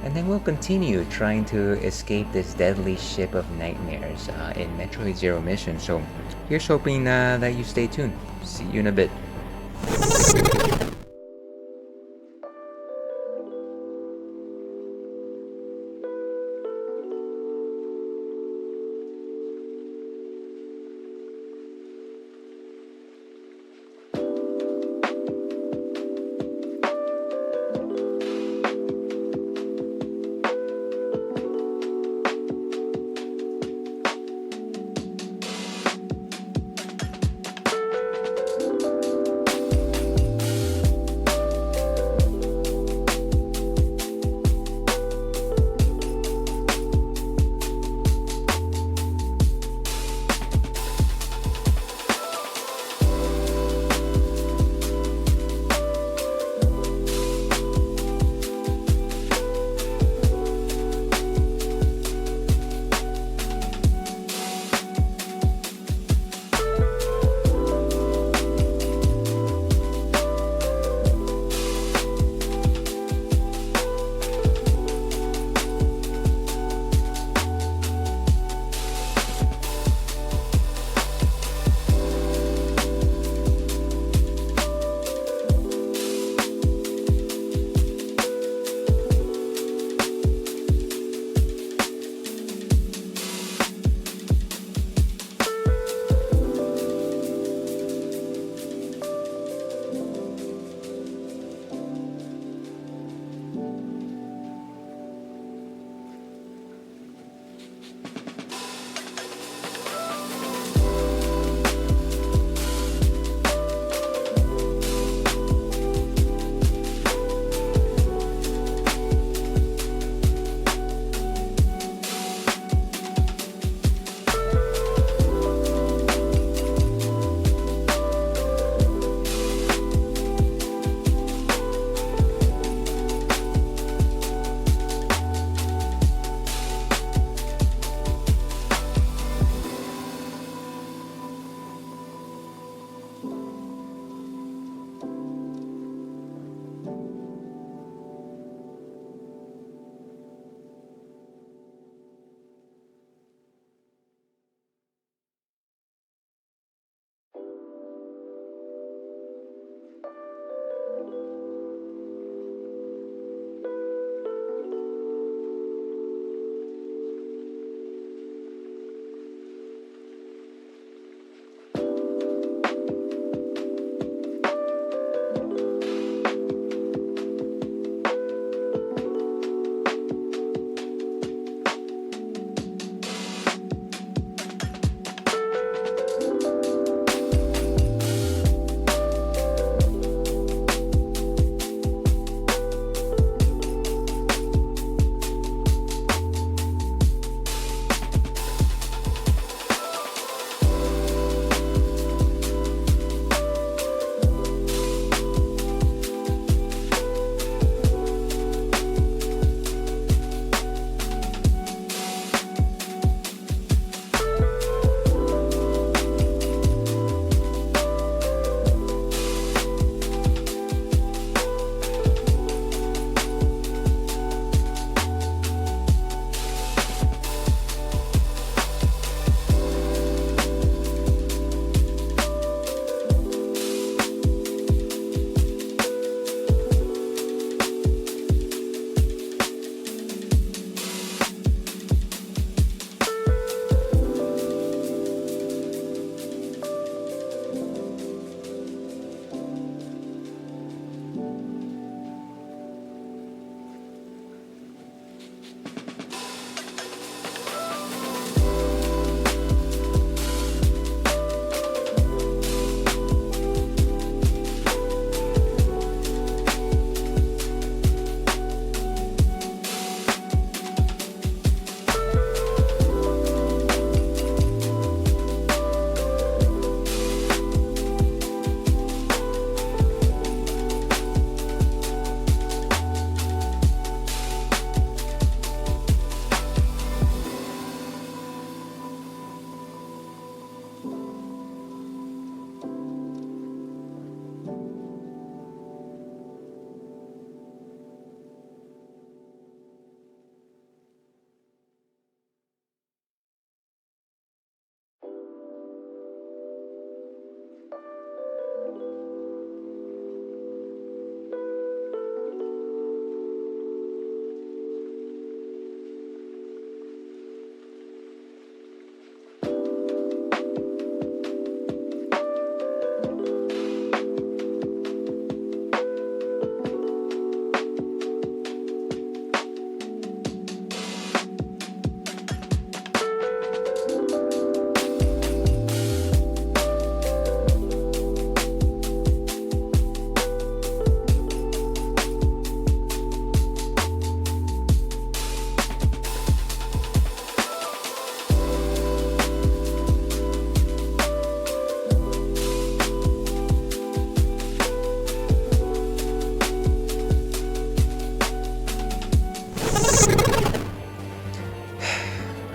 And then we'll continue trying to escape this deadly ship of nightmares in Metroid Zero Mission. So, here's hoping that you stay tuned. See you in a bit.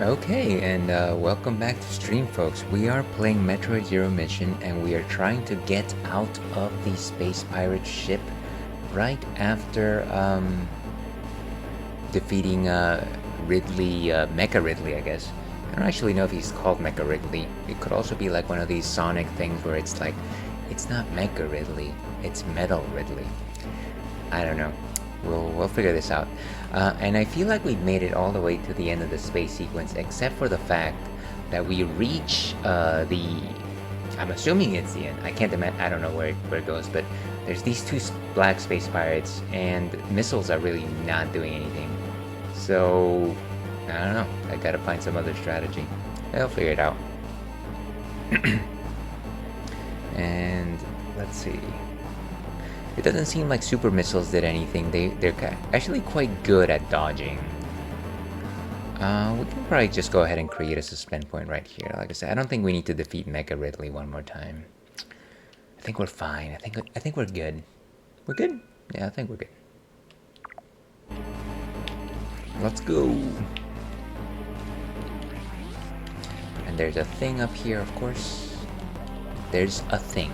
Okay, and welcome back to stream, folks. We are playing Metroid Zero Mission, and we are trying to get out of the space pirate ship right after defeating Ridley, Mecha Ridley, I guess. I don't actually know if he's called Mecha Ridley. It could also be like one of these Sonic things where it's like, it's not Mecha Ridley, it's Metal Ridley. I don't know. We'll figure this out. And I feel like we've made it all the way to the end of the space sequence, except for the fact that we reach the... I'm assuming it's the end. I can't imagine. I don't know where it goes, but there's these two black space pirates, and missiles are really not doing anything. So, I don't know. I gotta find some other strategy. I'll figure it out. And let's see. It doesn't seem like super missiles did anything. They're actually quite good at dodging. We can probably just go ahead and create a suspend point right here. Like I said, I don't think we need to defeat Mecha Ridley one more time. I think we're fine. I think we're good. We're good? Yeah, I think we're good. Let's go. And there's a thing up here, of course. There's a thing.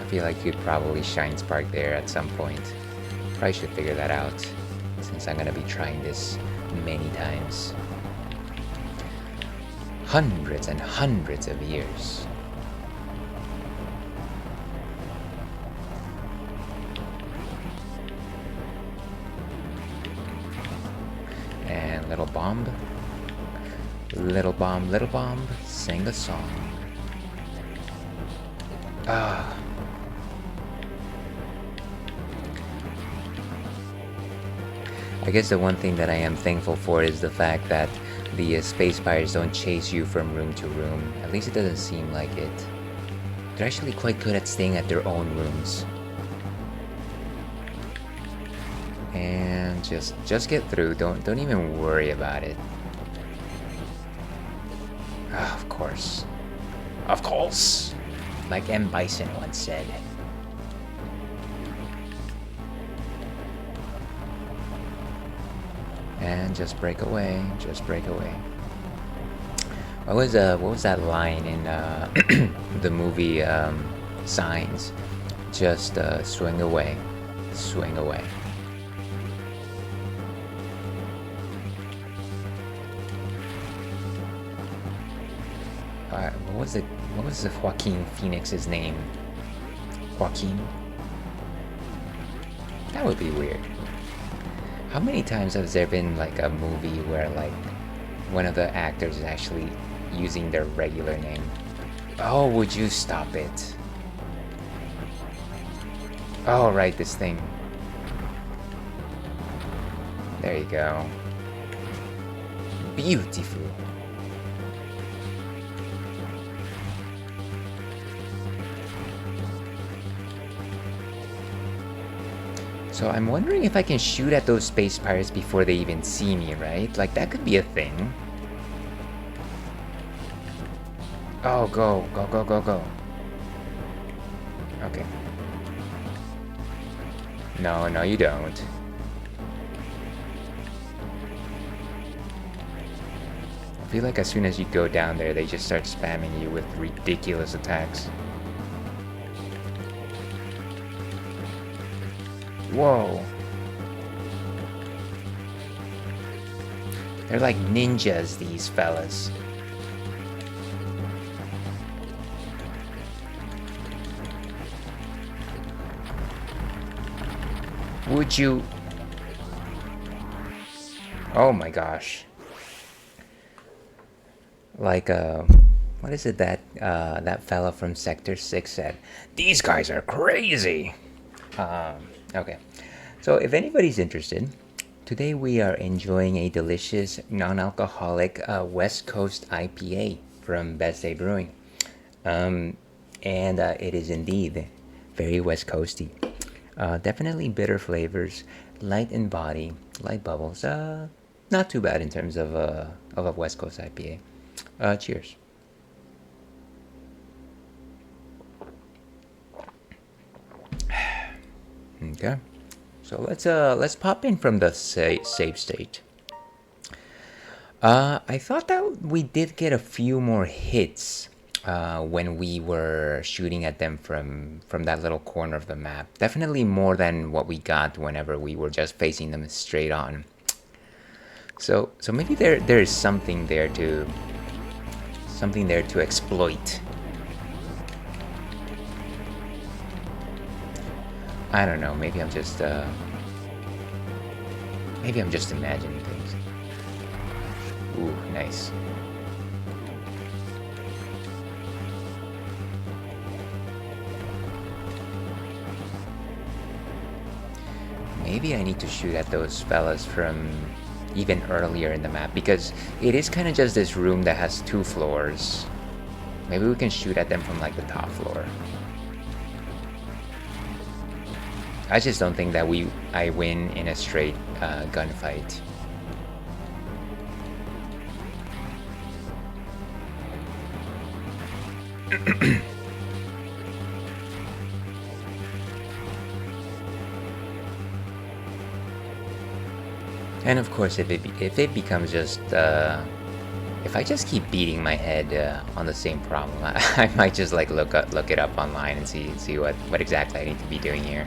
I feel like you'd probably shine spark there at some point. Probably should figure that out, since I'm gonna be trying this many times. Hundreds and hundreds of years. And little bomb, sing a song. Ah. I guess the one thing that I am thankful for is the fact that the space pirates don't chase you from room to room. At least it doesn't seem like it. They're actually quite good at staying at their own rooms. And just get through. Don't even worry about it. Of course. Of course. Like M. Bison once said. And just break away, just break away. What was that line in the movie Signs? Just swing away, swing away. What was the Joaquin Phoenix's name? Joaquin? That would be weird. How many times has there been like a movie where like one of the actors is actually using their regular name? Oh, would you stop it? Oh, right, this thing. There you go. Beautiful. So I'm wondering if I can shoot at those space pirates before they even see me, right? Like, that could be a thing. Oh, go, go, go, go, go. Okay. No, no, you don't. I feel like as soon as you go down there, they just start spamming you with ridiculous attacks. Whoa. They're like ninjas, these fellas. Would you... Oh my gosh. Like, what is it that, that fella from Sector 6 said? These guys are crazy! Okay, so if anybody's interested, today we are enjoying a delicious non-alcoholic West Coast IPA from Best Day Brewing. And it is indeed very West Coasty. Definitely bitter flavors, light in body, light bubbles. Not too bad in terms of a West Coast IPA. Cheers. Okay, So let's pop in from the save state. I thought that we did get a few more hits when we were shooting at them from that little corner of the map. Definitely more than what we got whenever we were just facing them straight on. So maybe there is something there to exploit. I don't know. Maybe I'm just imagining things. Ooh, nice. Maybe I need to shoot at those fellas from even earlier in the map, because it is kind of just this room that has 2 floors. Maybe we can shoot at them from like the top floor. I just don't think that I win in a straight gunfight. And of course, if it becomes just if I just keep beating my head on the same problem, I might just like look it up online and see what exactly I need to be doing here.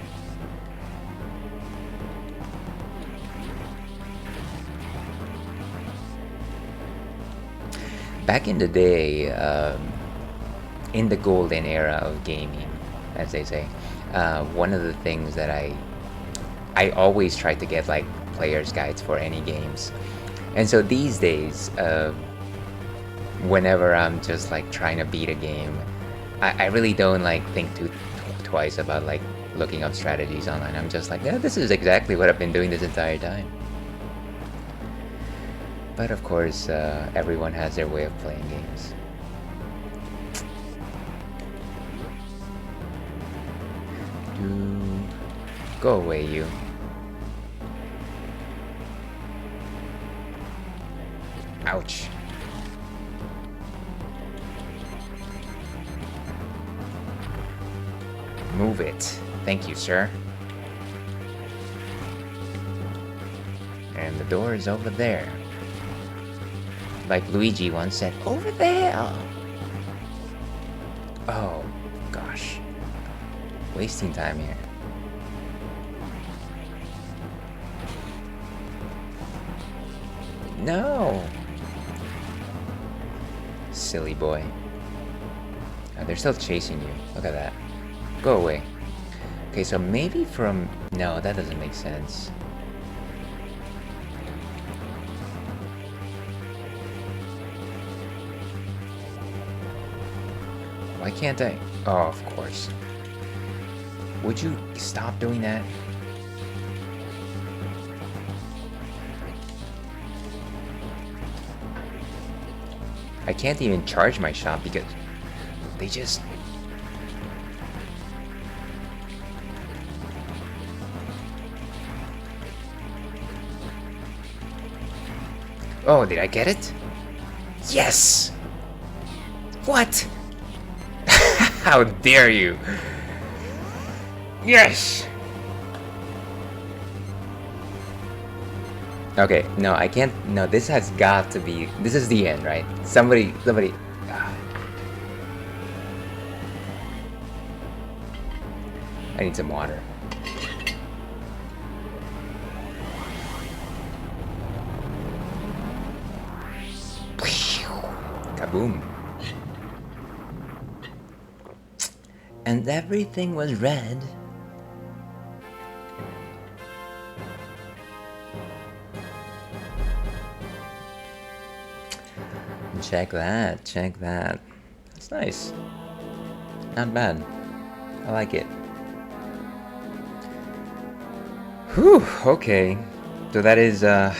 Back in the day, in the golden era of gaming, as they say, one of the things that I always tried to get like player's guides for any games, and so these days, whenever I'm just like trying to beat a game, I really don't like think twice about like looking up strategies online. I'm just like, yeah, this is exactly what I've been doing this entire time. But of course, everyone has their way of playing games. Go away, you. Ouch. Move it. Thank you, sir. And the door is over there. Like Luigi once said, over there! Oh, gosh. Wasting time here. No! Silly boy. Oh, they're still chasing you. Look at that. Go away. Okay, so maybe from... No, that doesn't make sense. Why can't I? Oh, of course. Would you stop doing that? I can't even charge my shot because they just... Oh, did I get it? Yes! What? How dare you? Yes! Okay, no, I can't. No, this has got to be. This is the end, right? Somebody. I need some water. Kaboom. And everything was red. Check that, check that. That's nice. Not bad. I like it. Whew, okay. So that is as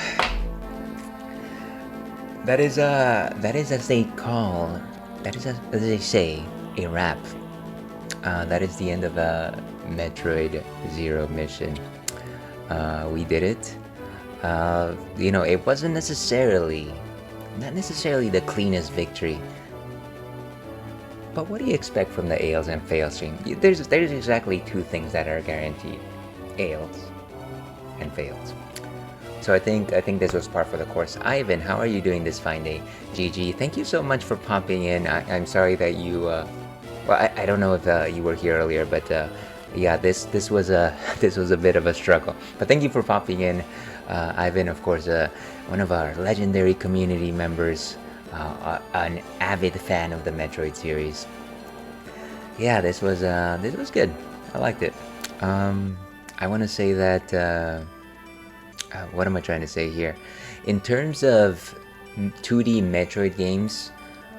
they call, that is as they say, a wrap. That is the end of the Metroid Zero mission. We did it. You know, it wasn't not necessarily the cleanest victory. But what do you expect from the Ails and Fail stream? There's exactly 2 things that are guaranteed. Ails and failed. So I think this was par for the course. Ivan, how are you doing this fine day? GG, thank you so much for popping in. I'm sorry that you, well, I don't know if you were here earlier, but yeah, this was a this was a bit of a struggle. But thank you for popping in, Ivan. Of course, one of our legendary community members, an avid fan of the Metroid series. Yeah, this was good. I liked it. I want to say that. What am I trying to say here? In terms of 2D Metroid games,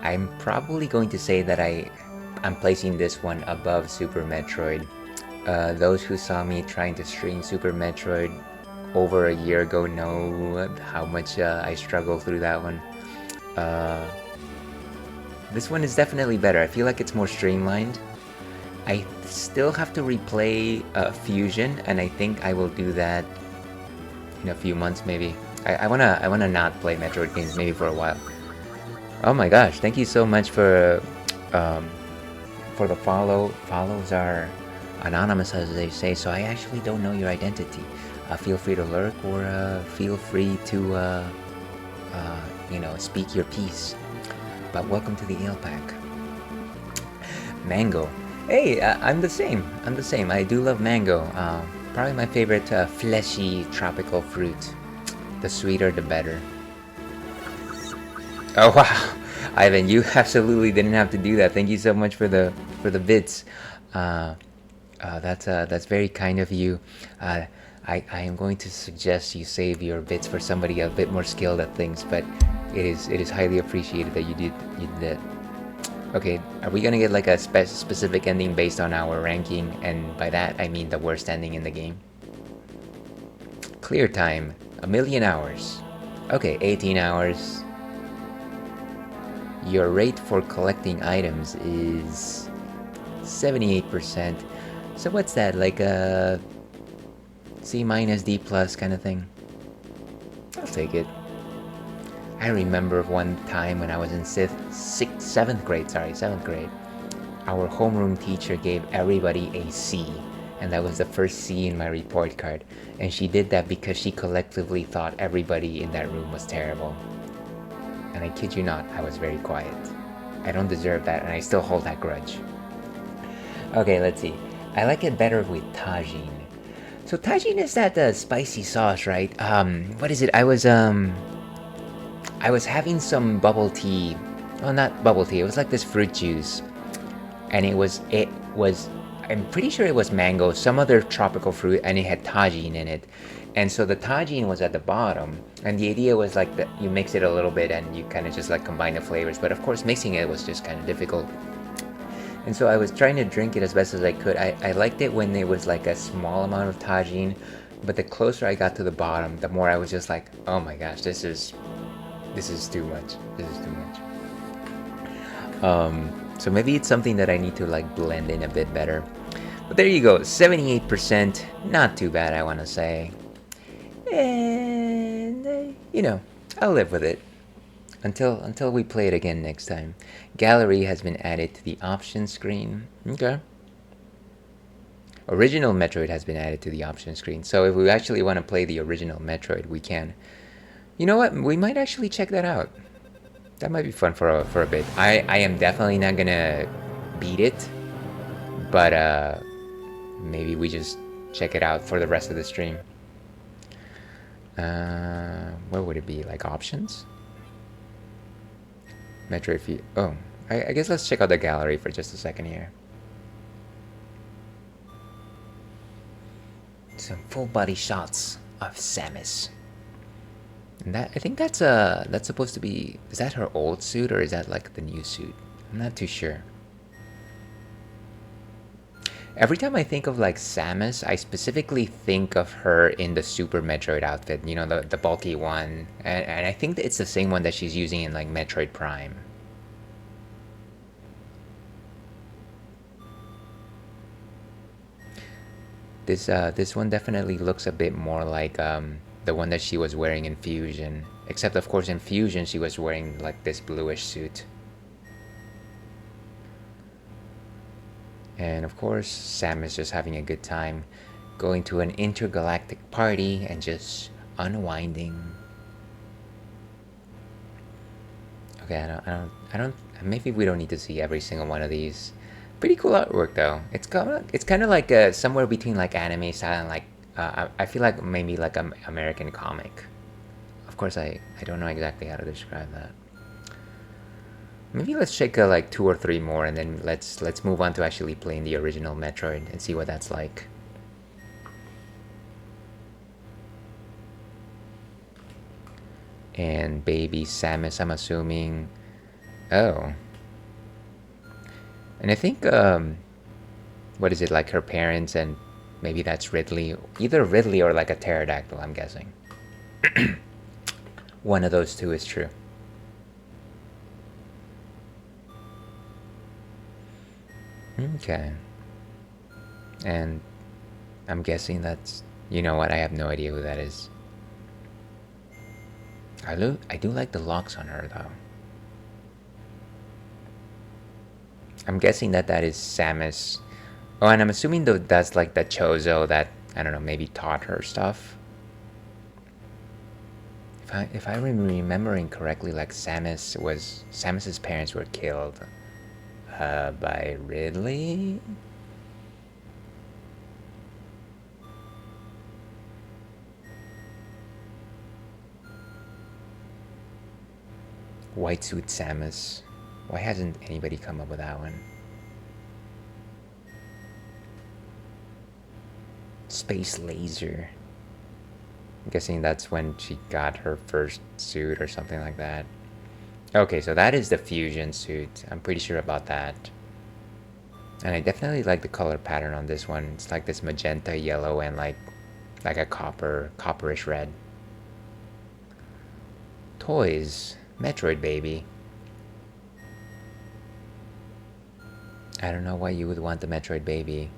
I'm probably going to say that I'm placing this one above Super Metroid. Those who saw me trying to stream Super Metroid over a year ago know how much I struggled through that one. This one is definitely better. I feel like it's more streamlined. I still have to replay Fusion, and I think I will do that in a few months, maybe. I wanna not play Metroid games maybe for a while. Oh my gosh! Thank you so much for the follow. Follows are anonymous, as they say, so I actually don't know your identity. Feel free to lurk, or feel free to speak your piece. But welcome to the Ale Pack. Mango. Hey, I'm the same. I do love mango. Probably my favorite fleshy tropical fruit. The sweeter, the better. Oh wow, Ivan, you absolutely didn't have to do that. Thank you so much for the bits. That's very kind of you. I am going to suggest you save your bits for somebody a bit more skilled at things, but it is highly appreciated that you did that. Okay, are we gonna get like a specific ending based on our ranking? And by that, I mean the worst ending in the game. Clear time, 1,000,000 hours. Okay, 18 hours. Your rate for collecting items is 78%. So what's that, like a C minus, D plus kind of thing? I'll take it. I remember one time when I was in 7th grade, our homeroom teacher gave everybody a C, and that was the first C in my report card. And she did that because she collectively thought everybody in that room was terrible. And I kid you not, I was very quiet. I don't deserve that, and I still hold that grudge. Okay, let's see. I like it better with Tajin. So Tajin is that spicy sauce, right? What is it? I was having some bubble tea. Well, not bubble tea. It was like this fruit juice, and it was. I'm pretty sure it was mango, some other tropical fruit, and it had Tajin in it. And so the Tajin was at the bottom, and the idea was like that you mix it a little bit and you kind of just like combine the flavors. But of course, mixing it was just kind of difficult. And so I was trying to drink it as best as I could. I liked it when there was like a small amount of Tajin, but the closer I got to the bottom, the more I was just like, oh my gosh, this is too much. So maybe it's something that I need to like blend in a bit better. But there you go, 78%, not too bad, I want to say. And I'll live with it until we play it again next time. Gallery has been added to the options screen. Okay. Original Metroid has been added to the options screen. So if we actually want to play the original Metroid, we can. You know what? We might actually check that out. That might be fun for a bit. I am definitely not gonna beat it, but maybe we just check it out for the rest of the stream. What would it be? Like options? Metroid View. Oh, I guess let's check out the gallery for just a second here. Some full body shots of Samus. And I think that's supposed to be, is that her old suit or is that like the new suit? I'm not too sure. Every time I think of like Samus, I specifically think of her in the Super Metroid outfit, you know, the bulky one. And I think that it's the same one that she's using in like Metroid Prime. This one definitely looks a bit more like the one that she was wearing in Fusion. Except of course in Fusion she was wearing like this bluish suit. And of course Sam is just having a good time. going to an intergalactic party and just unwinding. Okay, I don't. Maybe we don't need to see every single one of these. Pretty cool artwork though. It's kind of like somewhere between like anime style and like I feel like maybe like an American comic. Of course, I don't know exactly how to describe that. Maybe let's check like 2 or 3 more, and then let's move on to actually playing the original Metroid and see what that's like. And baby Samus, I'm assuming. Oh. And I think what is it, like her parents, and maybe that's Ridley, either Ridley or like a pterodactyl, I'm guessing. One of those two is true. Okay. And I'm guessing that's, you know what, I have no idea who that is. I do like the locks on her though. I'm guessing that that is Samus. Oh, and I'm assuming though that's like the Chozo that, I don't know, maybe taught her stuff. If I'm remembering correctly, like Samus's parents were killed by Ridley. White suit Samus. Why hasn't anybody come up with that one? Space laser. I'm guessing that's when she got her first suit or something like that. Okay, so that is the fusion suit. I'm pretty sure about that. And I definitely like the color pattern on this one. It's like this magenta yellow and like a copperish red. Toys. Metroid baby. I don't know why you would want the Metroid baby.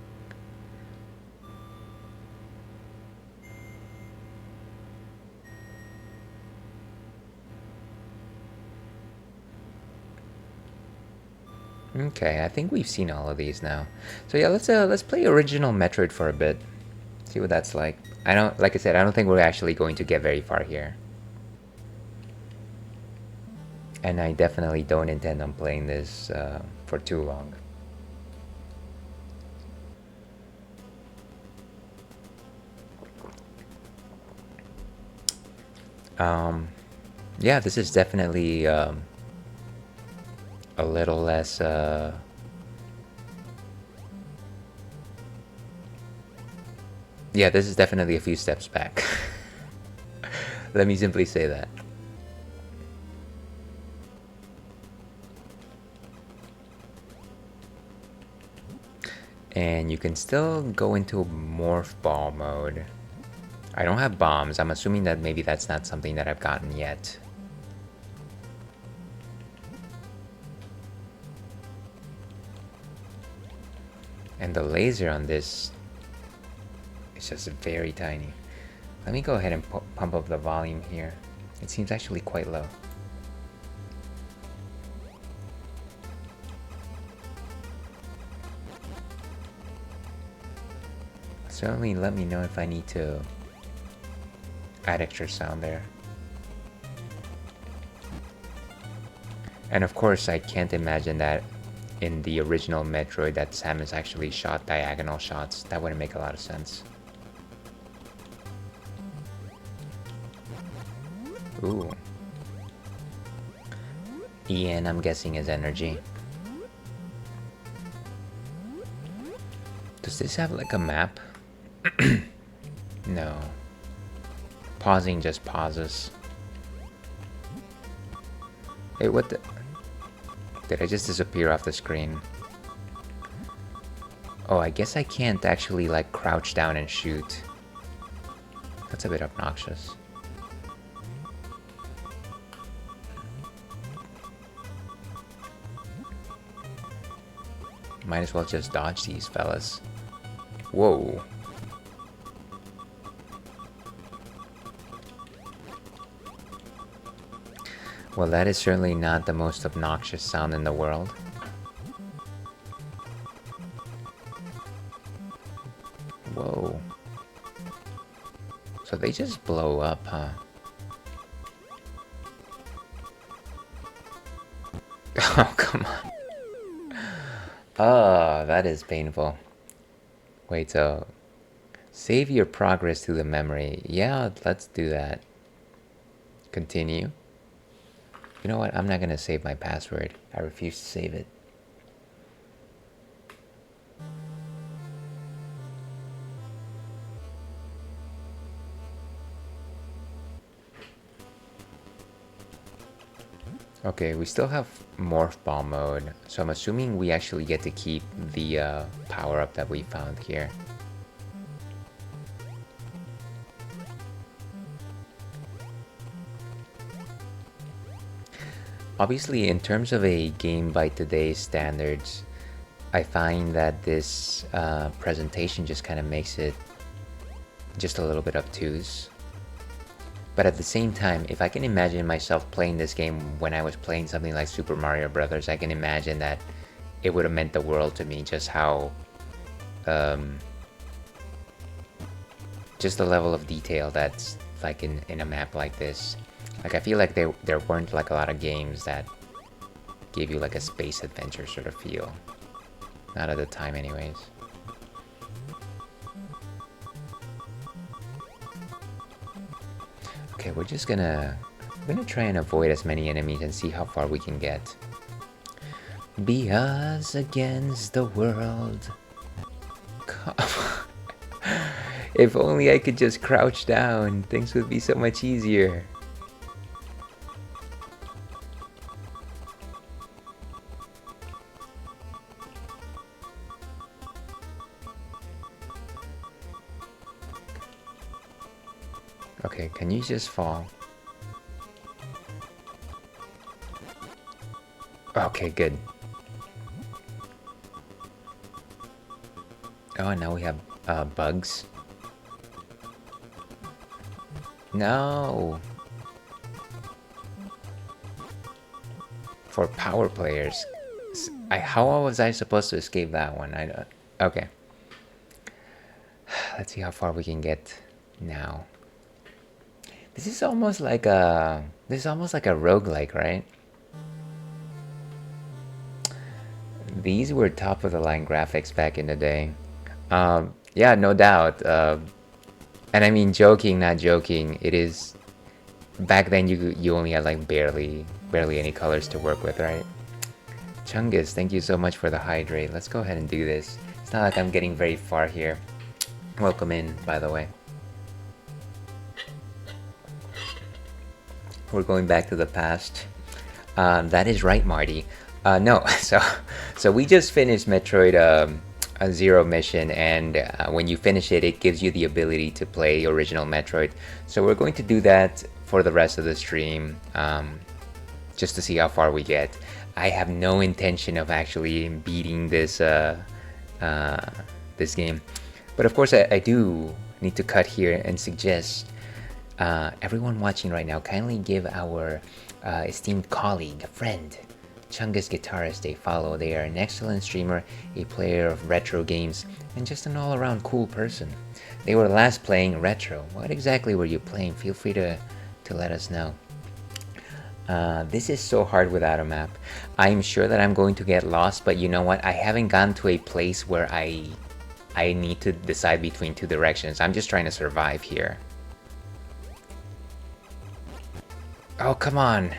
Okay, I think we've seen all of these now. So yeah, let's play original Metroid for a bit. See what that's like. Like I said, I don't think we're actually going to get very far here. And I definitely don't intend on playing this for too long. Yeah, this is definitely a little less yeah, this is definitely a few steps back. Let me simply say that. And you can still go into morph ball mode. I don't have bombs. I'm assuming that maybe that's not something that I've gotten yet. And the laser on this is just very tiny. Let me go ahead and pump up the volume here. It seems actually quite low. Certainly let me know if I need to add extra sound there. And of course, I can't imagine that in the original Metroid that Samus actually shot diagonal shots. That wouldn't make a lot of sense. Ooh. Ian, I'm guessing, is energy. Does this have like a map? No. Pausing just pauses. Hey, what the? Did I just disappear off the screen? Oh, I guess I can't actually like crouch down and shoot. That's a bit obnoxious. Might as well just dodge these fellas. Whoa. Well, that is certainly not the most obnoxious sound in the world. Whoa. So they just blow up, huh? Oh, come on. Oh, that is painful. Wait, so save your progress to the memory. Yeah, let's do that. Continue. You know what? I'm not gonna save my password. I refuse to save it. Okay, we still have Morph Ball mode, so I'm assuming we actually get to keep the power-up that we found here. Obviously, in terms of a game by today's standards, I find that this presentation just kind of makes it just a little bit obtuse. But at the same time, if I can imagine myself playing this game when I was playing something like Super Mario Brothers, I can imagine that it would have meant the world to me, just how just the level of detail that's like in a map like this. Like, I feel like there weren't like a lot of games that gave you like a space adventure sort of feel. Not at the time anyways. Okay, we're gonna try and avoid as many enemies and see how far we can get. Be us against the world. Come on. If only I could just crouch down, things would be so much easier. Okay, can you just fall? Okay, good. Oh, and now we have bugs. No! For power players. How was I supposed to escape that one? I don't... Okay. Let's see how far we can get now. This is almost like a roguelike, right? These were top of the line graphics back in the day. Yeah, no doubt. And I mean, joking, not joking. It is. Back then, you only had like barely any colors to work with, right? Chungus, thank you so much for the hydrate. Let's go ahead and do this. It's not like I'm getting very far here. Welcome in, by the way. We're going back to the past. That is right, Marty. No, so we just finished Metroid a Zero mission, and when you finish it, it gives you the ability to play original Metroid. So we're going to do that for the rest of the stream, just to see how far we get. I have no intention of actually beating this this game, but of course I do need to cut here and suggest everyone watching right now kindly give our esteemed colleague, friend, Chungus Guitarist a follow. They are an excellent streamer, a player of retro games, and just an all-around cool person. They were last playing retro. What exactly were you playing? Feel free to let us know. This is so hard without a map. I'm sure that I'm going to get lost, but you know what? I haven't gotten to a place where I need to decide between two directions. I'm just trying to survive here. Oh, come on.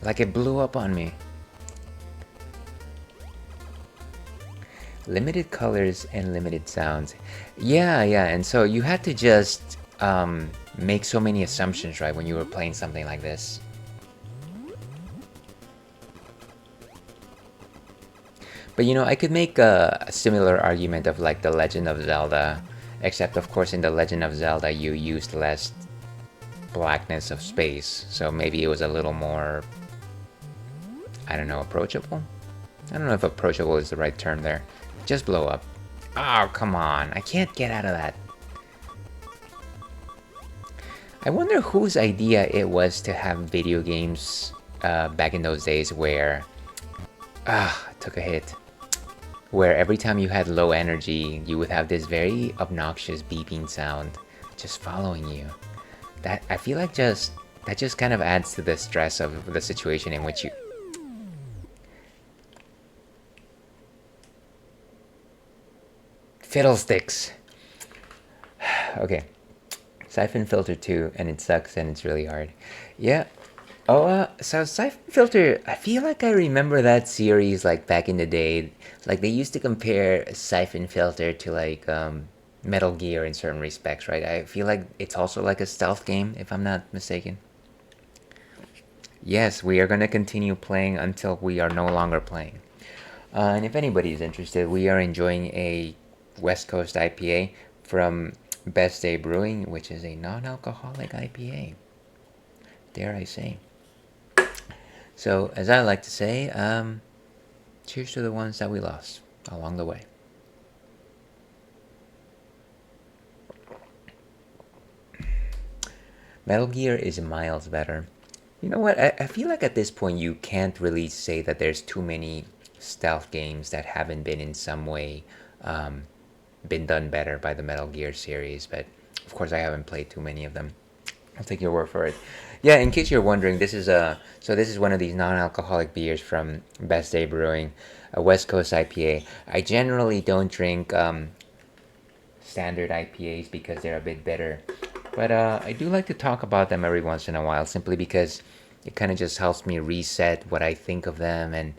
Like it blew up on me. Limited colors and limited sounds. Yeah, and so you had to just make so many assumptions, right, when you were playing something like this. But you know, I could make a similar argument of like The Legend of Zelda, except of course in The Legend of Zelda you used less blackness of space, so maybe it was a little more, I don't know, approachable? I don't know if approachable is the right term there. Just blow up. Oh, come on. I can't get out of that. I wonder whose idea it was to have video games back in those days where... I took a hit. Where every time you had low energy, you would have this very obnoxious beeping sound. just following you. That I feel like that just kind of adds to the stress of the situation in which you. Fiddlesticks. Okay. Siphon Filter 2, and it sucks and it's really hard. Yeah. Oh, so Siphon Filter, I feel like I remember that series like back in the day. Like they used to compare Siphon Filter to like Metal Gear in certain respects, right? I feel like it's also like a stealth game, if I'm not mistaken. Yes, we are gonna continue playing until we are no longer playing. And if anybody is interested, we are enjoying a West Coast IPA from Best Day Brewing, which is a non-alcoholic IPA. Dare I say. So, as I like to say, cheers to the ones that we lost along the way. Metal Gear is miles better. You know what? I feel like at this point you can't really say that there's too many stealth games that haven't been in some way been done better by the Metal Gear series, but of course I haven't played too many of them. I'll take your word for it. Yeah, in case you're wondering, this is one of these non-alcoholic beers from Best Day Brewing, a West Coast IPA. I generally don't drink standard IPAs because they're a bit bitter, but I do like to talk about them every once in a while, simply because it kind of just helps me reset what I think of them, and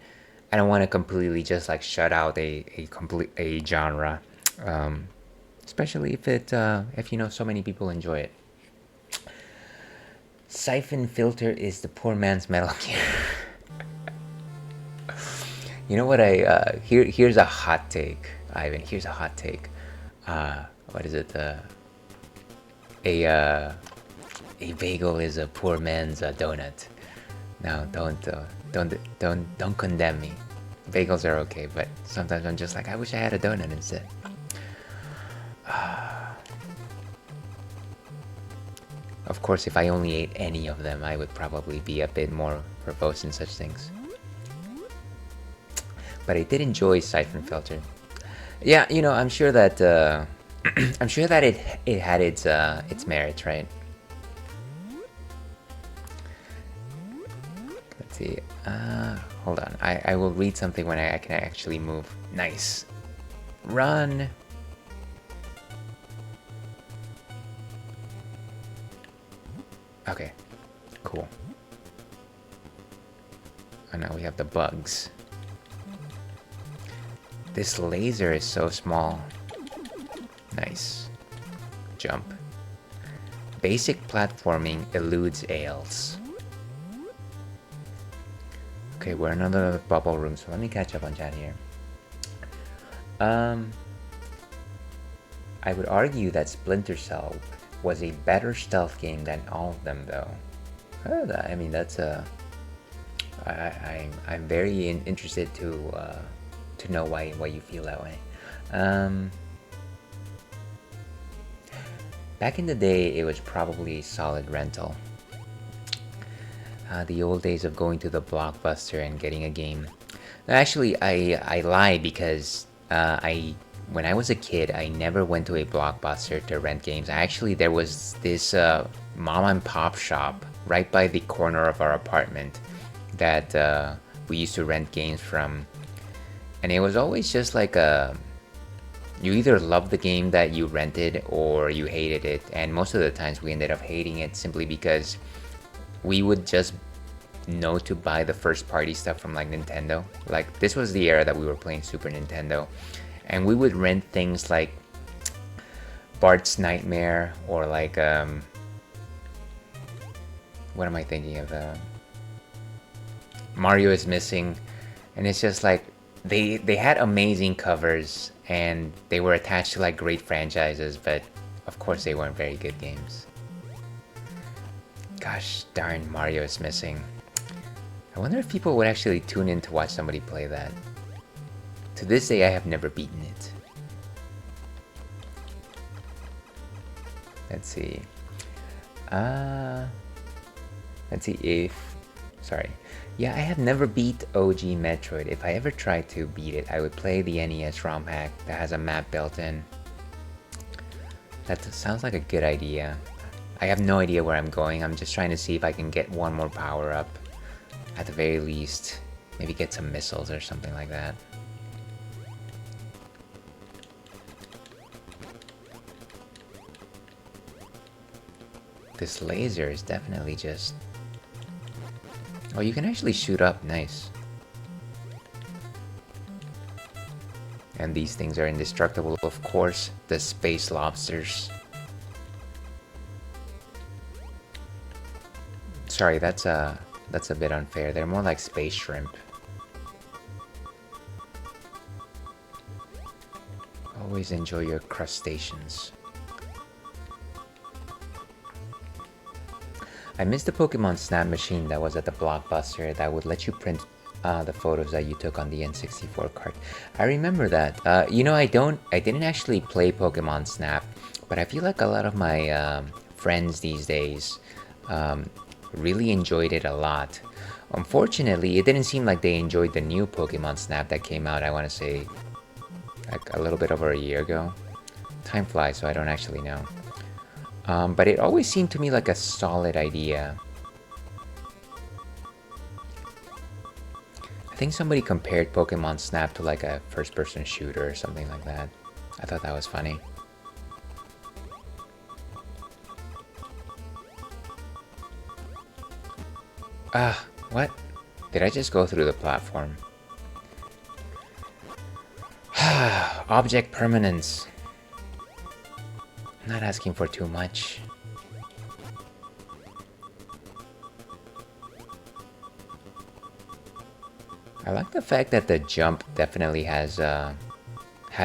I don't want to completely just like shut out a genre, especially if you know so many people enjoy it. Siphon Filter is the poor man's Metal Gear. You know what? Here's a hot take, Ivan. Here's a hot take. What is it? A bagel is a poor man's donut. No, don't condemn me. Bagels are okay, but sometimes I'm just like, I wish I had a donut instead. Of course, if I only ate any of them, I would probably be a bit more verbose in such things. But I did enjoy Siphon Filter. Yeah, you know, I'm sure that I'm sure that it had its merits, right? Let's see. Hold on. I will read something when I can actually move. Nice. Run. Okay, cool. And now we have the bugs. This laser is so small. Nice. Jump. Basic platforming eludes ails. Okay, we're in another bubble room, so let me catch up on chat here. I would argue that Splinter Cell was a better stealth game than all of them, though. I mean, that's I'm very interested to know why you feel that way. Back in the day, it was probably Solid Rental. The old days of going to the Blockbuster and getting a game. Actually, I lie, because when I was a kid, I never went to a Blockbuster to rent games. Actually, there was this mom and pop shop right by the corner of our apartment that we used to rent games from. And it was always just like you either loved the game that you rented or you hated it. And most of the times we ended up hating it, simply because we would just know to buy the first party stuff from like Nintendo. Like, this was the era that we were playing Super Nintendo. And we would rent things like Bart's Nightmare, or like what am I thinking of? Mario is Missing. And it's just like they had amazing covers, and they were attached to like great franchises, but of course they weren't very good games. Gosh darn, Mario is Missing. I wonder if people would actually tune in to watch somebody play that. To this day, I have never beaten it. Let's see. Let's see if... Sorry. Yeah, I have never beat OG Metroid. If I ever tried to beat it, I would play the NES ROM hack that has a map built in. That sounds like a good idea. I have no idea where I'm going. I'm just trying to see if I can get one more power up. At the very least, maybe get some missiles or something like that. This laser is definitely just... Oh, you can actually shoot up. Nice. And these things are indestructible, of course. The space lobsters. Sorry, that's a bit unfair. They're more like space shrimp. Always enjoy your crustaceans. I missed the Pokemon Snap machine that was at the Blockbuster that would let you print the photos that you took on the N64 card. I remember that. You know, I didn't actually play Pokemon Snap, but I feel like a lot of my friends these days really enjoyed it a lot. Unfortunately, it didn't seem like they enjoyed the new Pokemon Snap that came out, I want to say, like a little bit over a year ago. Time flies, so I don't actually know. But it always seemed to me like a solid idea. I think somebody compared Pokemon Snap to like a first-person shooter or something like that. I thought that was funny. Ah, what? Did I just go through the platform? Object permanence. Not asking for too much. I like the fact that the jump definitely has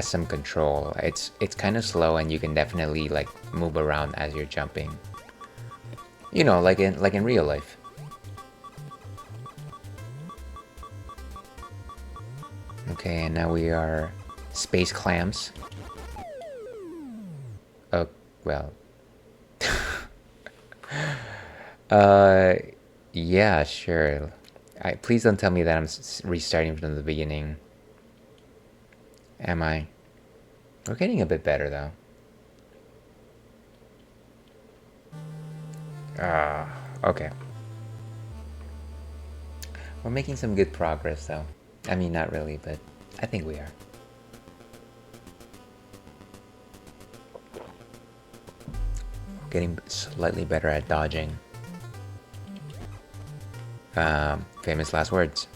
some control. It's kind of slow, and you can definitely like move around as you're jumping. You know, like in real life. Okay, and now we are space clams. Oh, well. Yeah, sure. Please don't tell me that I'm restarting from the beginning. Am I? We're getting a bit better, though. Okay. We're making some good progress, though. I mean, not really, but I think we are. Getting slightly better at dodging. Famous last words.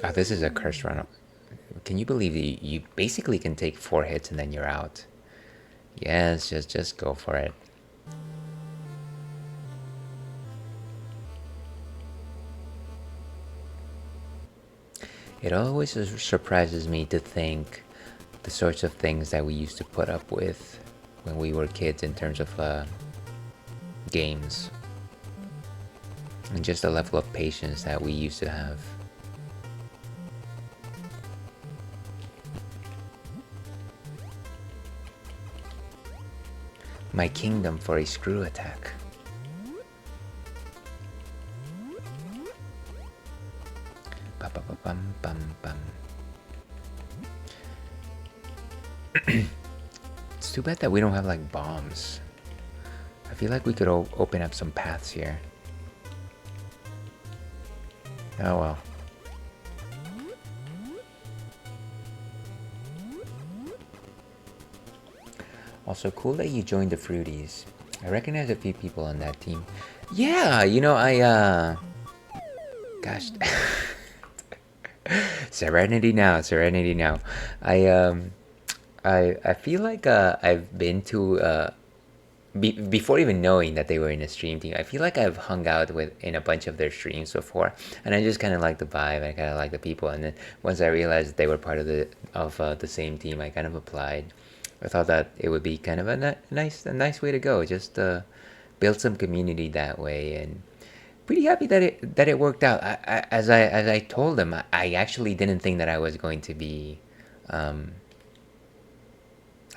Oh, this is a cursed run. Can you believe you basically can take 4 hits and then you're out? Yes, just go for it. It always surprises me to think the sorts of things that we used to put up with when we were kids in terms of games. And just the level of patience that we used to have. My kingdom for a screw attack. Bum, bum, bum. It's too bad that we don't have like bombs. I feel like we could open up some paths here. Oh well. Also, cool that you joined the Fruities. I recognize a few people on that team. Yeah, you know, gosh. Serenity now, serenity now. I feel like I've been to before even knowing that they were in a stream team. I feel like I've hung out in a bunch of their streams before, and I just kind of like the vibe. I kind of like the people, and then once I realized they were part of the same team, I kind of applied. I thought that it would be kind of a nice way to go. Just build some community that way, and pretty happy that it worked out. As I told them, I actually didn't think that I was going to be, I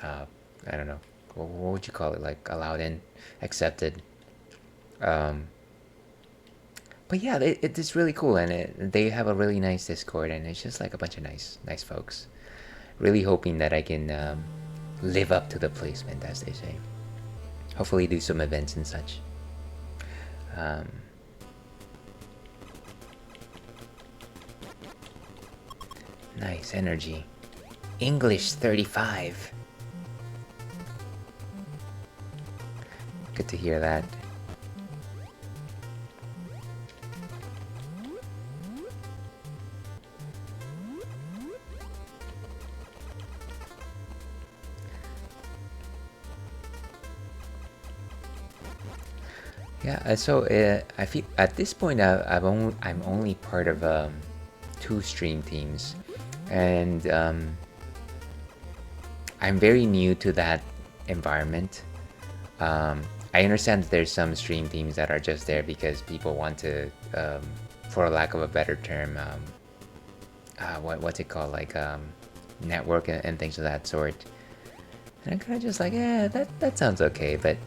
don't know, what would you call it? Like allowed in, accepted. But yeah, it's really cool, and they have a really nice Discord, and it's just like a bunch of nice folks. Really hoping that I can live up to the placement, as they say. Hopefully, do some events and such. Um, nice energy. English 35. Good to hear that. Yeah, so I feel at this point I'm only part of two stream teams, and I'm very new to that environment. I understand that there's some stream teams that are just there because people want to, for lack of a better term, what's it called, like network and things of that sort. And I'm kind of just like, yeah, that sounds okay, but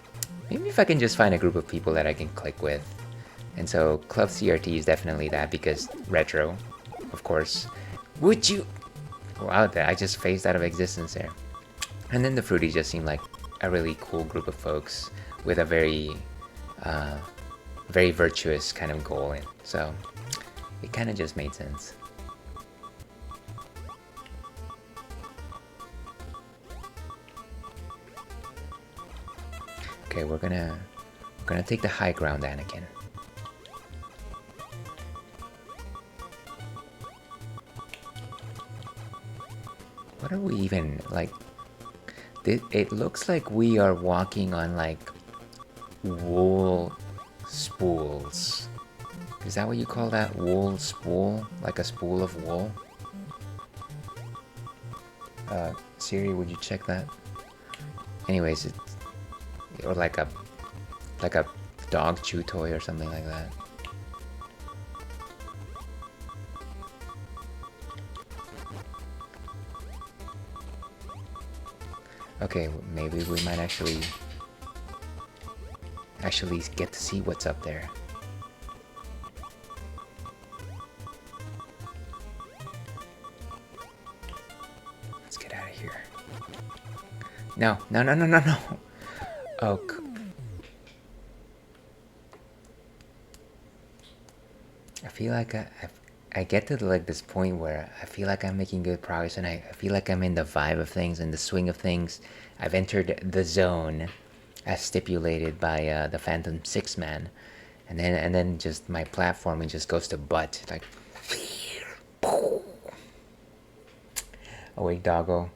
maybe if I can just find a group of people that I can click with. And so Club CRT is definitely that, because retro, of course. Would you? Wow, I just phased out of existence there. And then the Fruities just seemed like a really cool group of folks with a very, very virtuous kind of goal. So it kind of just made sense. Okay, we're gonna take the high ground, Anakin. What are we even like? It looks like we are walking on like wool spools. Is that what you call that? Wool spool? Like a spool of wool? Siri, would you check that? Anyways, it's or like a dog chew toy or something like that. Okay, maybe we might actually get to see what's up there. Let's get out of here. No. Oh. I feel like I get to like this point where I feel like I'm making good progress, and I feel like I'm in the vibe of things and the swing of things. I've entered the zone as stipulated by the Phantom 6 man, and then just my platforming just goes to butt, like awake doggo.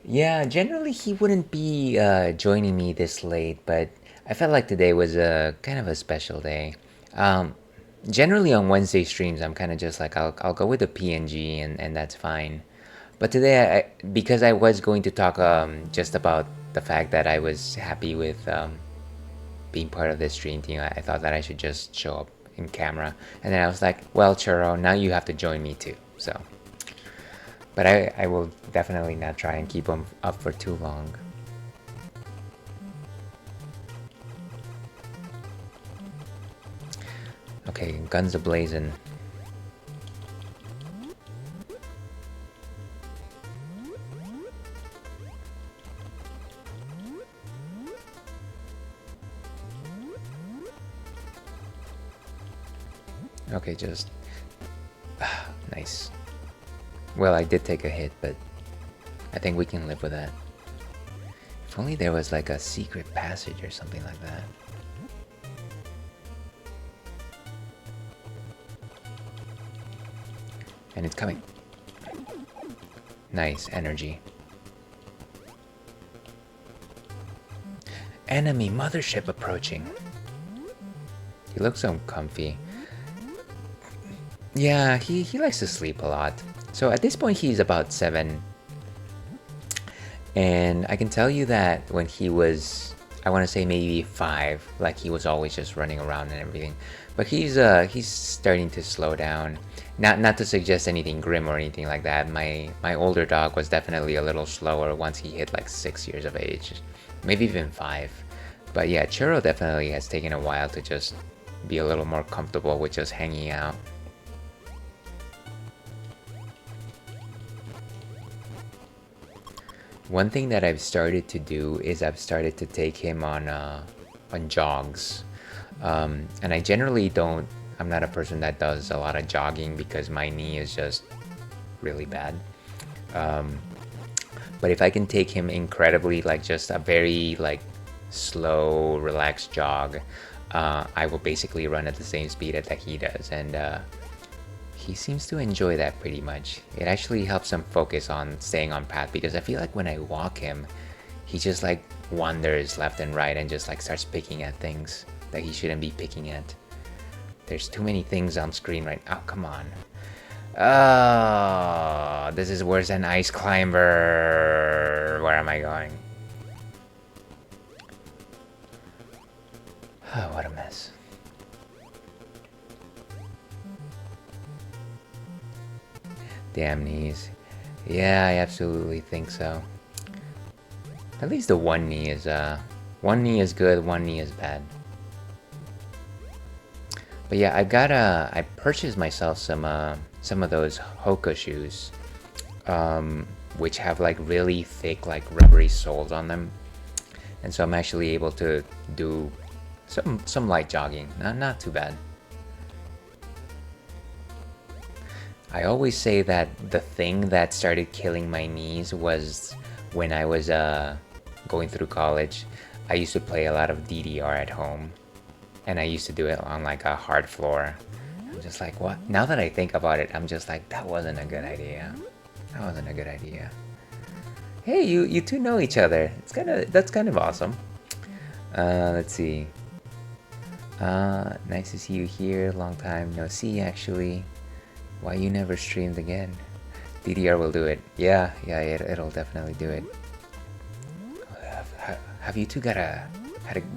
Yeah, generally he wouldn't be joining me this late, but I felt like today was a kind of a special day. Generally on Wednesday streams, I'm kind of just like, I'll go with the PNG, and that's fine. But today, because I was going to talk just about the fact that I was happy with being part of this stream team, I thought that I should just show up in camera. And then I was like, well, Churro, now you have to join me too. So, but I will definitely not try and keep them up for too long. Okay, guns a-blazing. Okay, just... nice. Well, I did take a hit, but I think we can live with that. If only there was like a secret passage or something like that. And it's coming. Nice energy. Enemy mothership approaching. He looks so comfy. Yeah, he likes to sleep a lot. So at this point he's about 7. And I can tell you that when he was, I want to say maybe 5, like he was always just running around and everything. But he's starting to slow down. Not to suggest anything grim or anything like that. My older dog was definitely a little slower once he hit like 6 years of age, maybe even 5. But yeah, Churro definitely has taken a while to just be a little more comfortable with just hanging out. One thing that I've started to do is I've started to take him on jogs, and I generally don't. I'm not a person that does a lot of jogging because my knee is just really bad. Um, but if I can take him incredibly, like just a very like slow, relaxed jog, I will basically run at the same speed that he does, and he seems to enjoy that pretty much. It actually helps him focus on staying on path because I feel like when I walk him, he just like wanders left and right and just like starts picking at things that he shouldn't be picking at. There's too many things on screen right now. Oh, come on. Oh, this is worse than Ice Climber. Where am I going? Oh, what a mess. Damn knees. Yeah, I absolutely think so. At least the one knee is good, one knee is bad. But yeah, I purchased myself some of those Hoka shoes, which have like really thick, like rubbery soles on them, and so I'm actually able to do some light jogging. Not too bad. I always say that the thing that started killing my knees was when I was going through college. I used to play a lot of DDR at home, and I used to do it on like a hard floor. I'm just like, what? Now that I think about it, I'm just like, that wasn't a good idea. That wasn't a good idea. Hey, you two know each other. That's kind of awesome. Let's see. Nice to see you here. Long time no see, actually. Why you never streamed again? DDR will do it. Yeah, it'll definitely do it. Have you two got a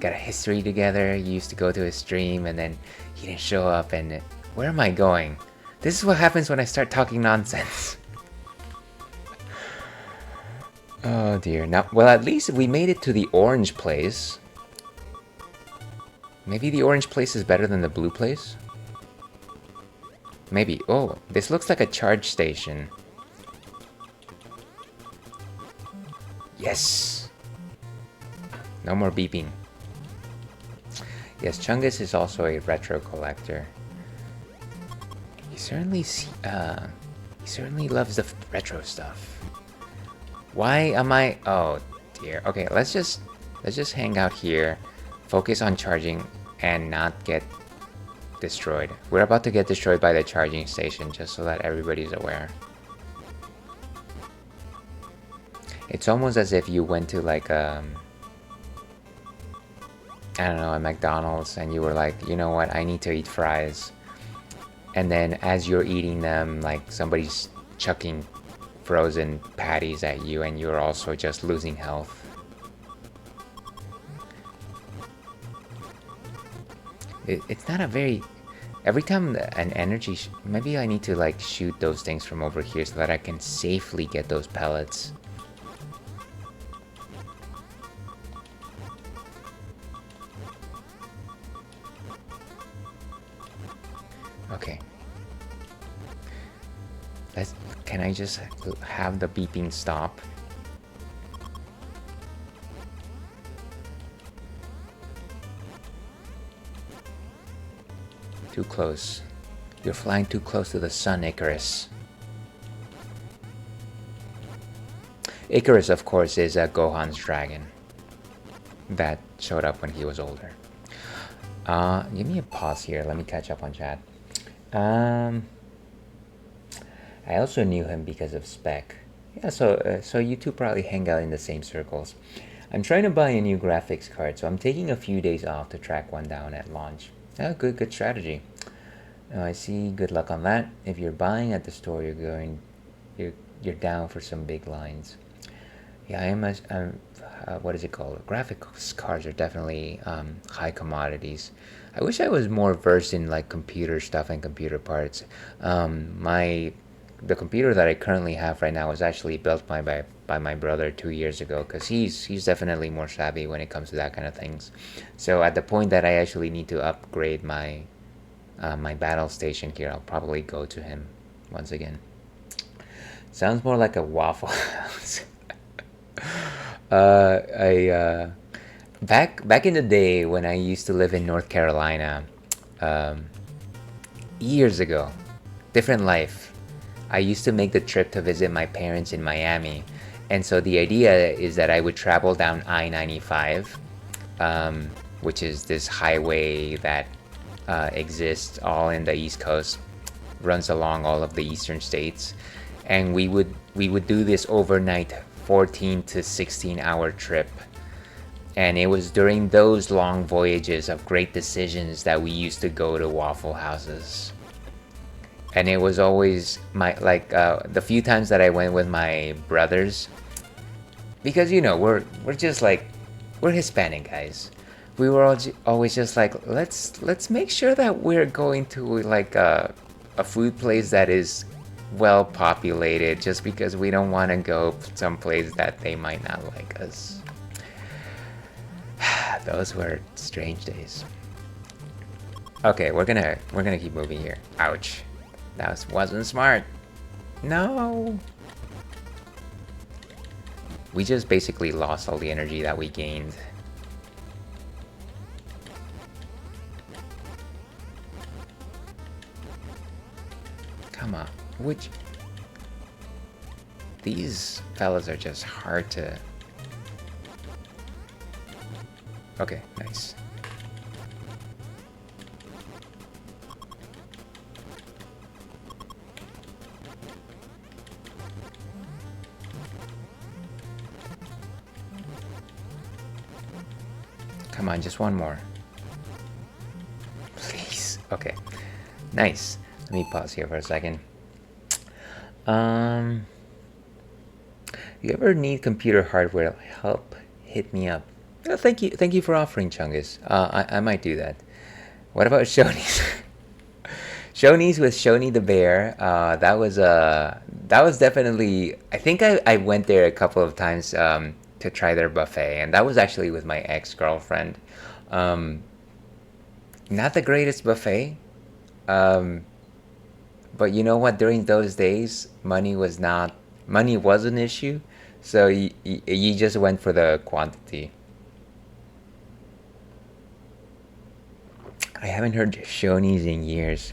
history together? You used to go to his stream and then he didn't show up, and where am I going? This is what happens when I start talking nonsense. Oh dear. Now, well, at least we made it to the orange place. Maybe the orange place is better than the blue place? Maybe. Oh, this looks like a charge station. Yes! No more beeping. Yes, Chungus is also a retro collector. He certainly loves the retro stuff. Why am I... Oh dear. Okay, let's just hang out here, focus on charging, and not get destroyed. We're about to get destroyed by the charging station, just so that everybody's aware. It's almost as if you went to like I don't know, a McDonald's, and you were like, you know what, I need to eat fries. And then as you're eating them, like somebody's chucking frozen patties at you, and you're also just losing health. It's not a very... Every time an energy... Maybe I need to like shoot those things from over here so that I can safely get those pellets. Okay. Can I just have the beeping stop? Too close. You're flying too close to the sun, Icarus. Icarus, of course, is Gohan's dragon that showed up when he was older. Give me a pause here. Let me catch up on chat. I also knew him because of Spec. Yeah, so you two probably hang out in the same circles. I'm trying to buy a new graphics card, so I'm taking a few days off to track one down at launch. Oh, good strategy. I see. Good luck on that. If you're buying at the store, you're down for some big lines. Yeah, I am. What is it called? Graphics cards are definitely high commodities. I wish I was more versed in like computer stuff and computer parts. My the computer that I currently have right now was actually built by my brother 2 years ago, because he's definitely more savvy when it comes to that kind of things. So at the point that I actually need to upgrade my battle station here, I'll probably go to him once again. Sounds more like a Waffle House. I back in the day when I used to live in North Carolina, um, years ago, different life. I used to make the trip to visit my parents in Miami, and so the idea is that I would travel down I-95, which is this highway that exists all in the East Coast, runs along all of the eastern states, and we would do this overnight 14 to 16 hour trip. And it was during those long voyages of great decisions that we used to go to Waffle Houses. And it was always the few times that I went with my brothers, because we're just like, we're Hispanic guys. We were always just like, let's make sure that we're going to like a food place that is well populated, just because we don't want to go someplace that they might not like us. Those were strange days. Okay, we're gonna keep moving here. Ouch. That wasn't smart. No. We just basically lost all the energy that we gained. Come on. These fellas are just hard to... Okay, nice. Come on, just one more. Please. Okay. Nice. Let me pause here for a second. You ever need computer hardware help, hit me up. Thank you for offering, Chungus. I might do that. What about Shoney's? Shoney's with Shoney the Bear. That was definitely... I think I went there a couple of times to try their buffet, and that was actually with my ex-girlfriend. Not the greatest buffet, but you know what? During those days, money was an issue, so you just went for the quantity. I haven't heard Shoney's in years.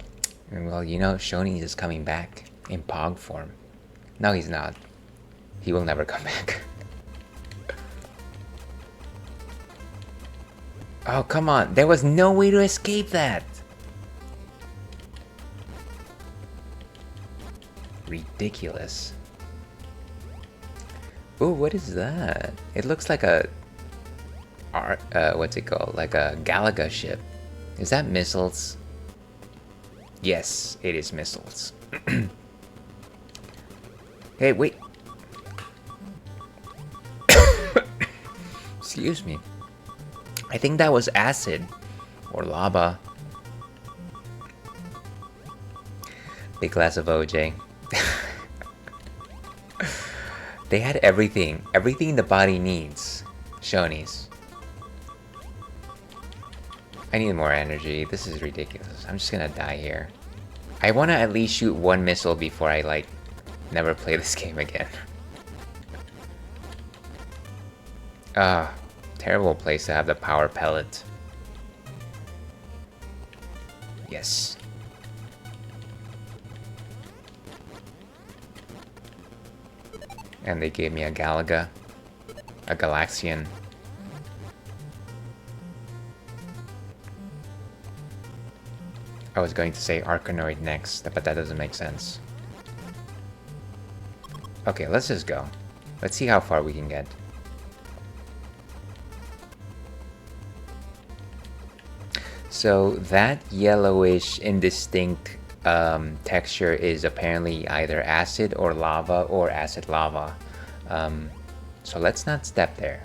Well, Shoney's is coming back in POG form. No, he's not. He will never come back. Oh, come on. There was no way to escape that. Ridiculous. Ooh, what is that? It looks like what's it called? Like a Galaga ship. Is that missiles? Yes, it is missiles. Hey, wait. Excuse me. I think that was acid or lava. Big glass of OJ. They had everything the body needs. Shoney's. I need more energy. This is ridiculous. I'm just gonna die here. I wanna at least shoot one missile before I never play this game again. Terrible place to have the power pellet. Yes. And they gave me a Galaga. A Galaxian. I was going to say Arkanoid next, but that doesn't make sense. Okay, let's just go. Let's see how far we can get. So that yellowish indistinct texture is apparently either acid or lava or acid lava. So let's not step there.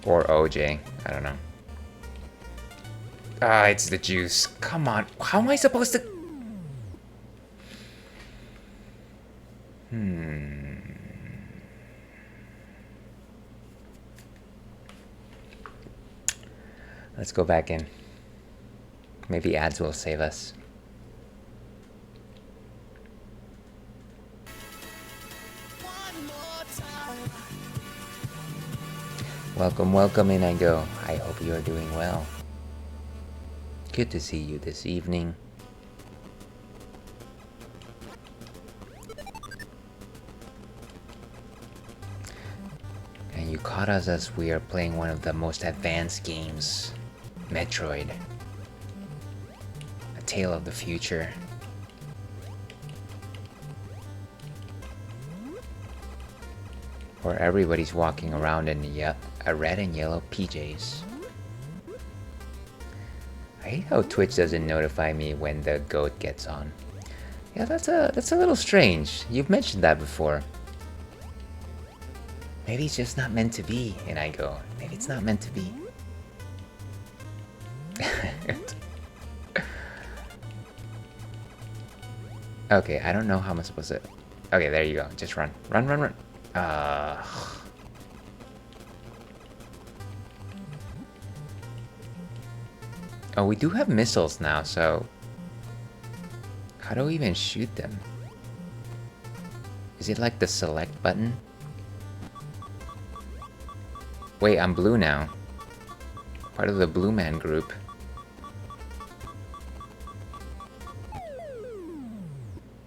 Or OJ, I don't know. Ah, it's the juice. Come on. How am I supposed to... Let's go back in. Maybe ads will save us. Welcome, welcome, in I go. I hope you are doing well. Good to see you this evening. And you caught us as we are playing one of the most advanced games, Metroid. A Tale of the Future. Where everybody's walking around in a red and yellow PJs. I hate how Twitch doesn't notify me when the goat gets on. Yeah, that's a little strange. You've mentioned that before. Maybe it's just not meant to be, and I go, maybe it's not meant to be. Okay, I don't know how I'm supposed to... Okay, there you go. Just run. Run, run, run. Oh, we do have missiles now, so... How do we even shoot them? Is it like the select button? Wait, I'm blue now. Part of the Blue Man group.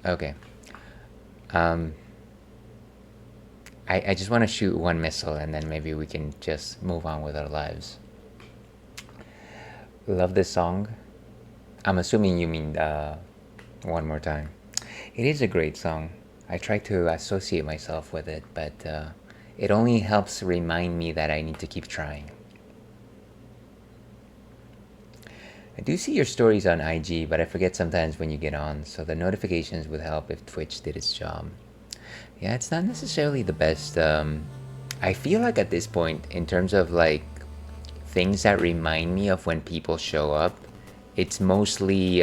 Okay. I just want to shoot one missile and then maybe we can just move on with our lives. Love this song. I'm assuming you mean One More Time. It is a great song. I try to associate myself with it, but it only helps remind me that I need to keep trying. I do see your stories on IG, but I forget sometimes when you get on, so the notifications would help if Twitch did its job. Yeah, it's not necessarily the best. I feel like at this point, in terms of like things that remind me of when people show up, it's mostly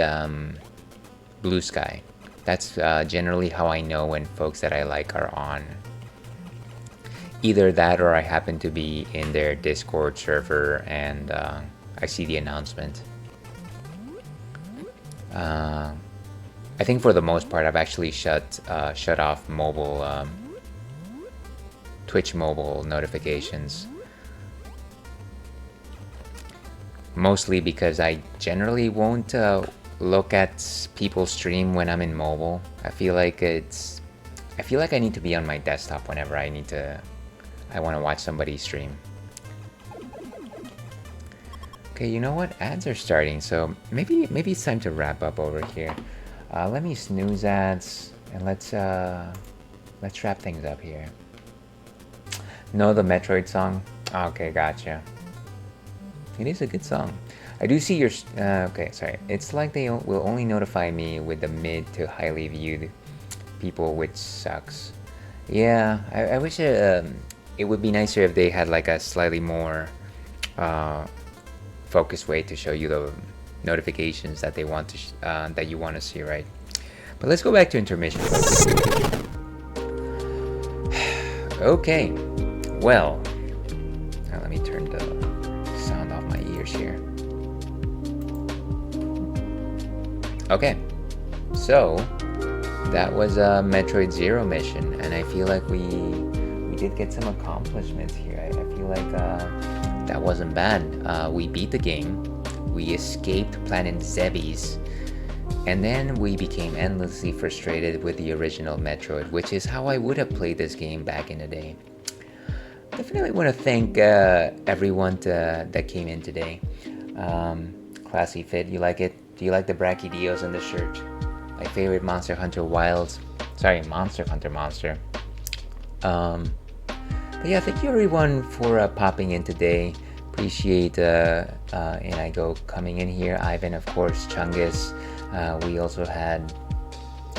Blue Sky. That's generally how I know when folks that I like are on. Either that or I happen to be in their Discord server and I see the announcement. I think for the most part I've actually shut off mobile Twitch mobile notifications. Mostly because I generally won't look at people's stream when I'm in mobile. I feel like I need to be on my desktop whenever I want to watch somebody stream. Okay, you know what? Ads are starting, so maybe it's time to wrap up over here. Let me snooze ads and let's wrap things up here. Know the Metroid song? Okay, gotcha. It is a good song. I do see your... okay, sorry. It's like they will only notify me with the mid to highly viewed people, which sucks. Yeah, I wish it would be nicer if they had like a slightly more focused way to show you the notifications that they want to that you want to see, right? But let's go back to intermission. Okay, well, now let me turn the sound off my ears here. Okay, so that was a Metroid Zero mission, and I feel like we did get some accomplishments here. I feel like that wasn't bad. We beat the game, we escaped Planet Zebes, and then we became endlessly frustrated with the original Metroid, which is how I would have played this game back in the day. Definitely want to thank everyone that came in today. Classy fit, you like it? Do you like the brachydillos on the shirt? My favorite Monster Hunter Wilds. Sorry, Monster Hunter Monster. But yeah, thank you everyone for popping in today. Appreciate Inigo coming in here. Ivan, of course, Chungus. We also had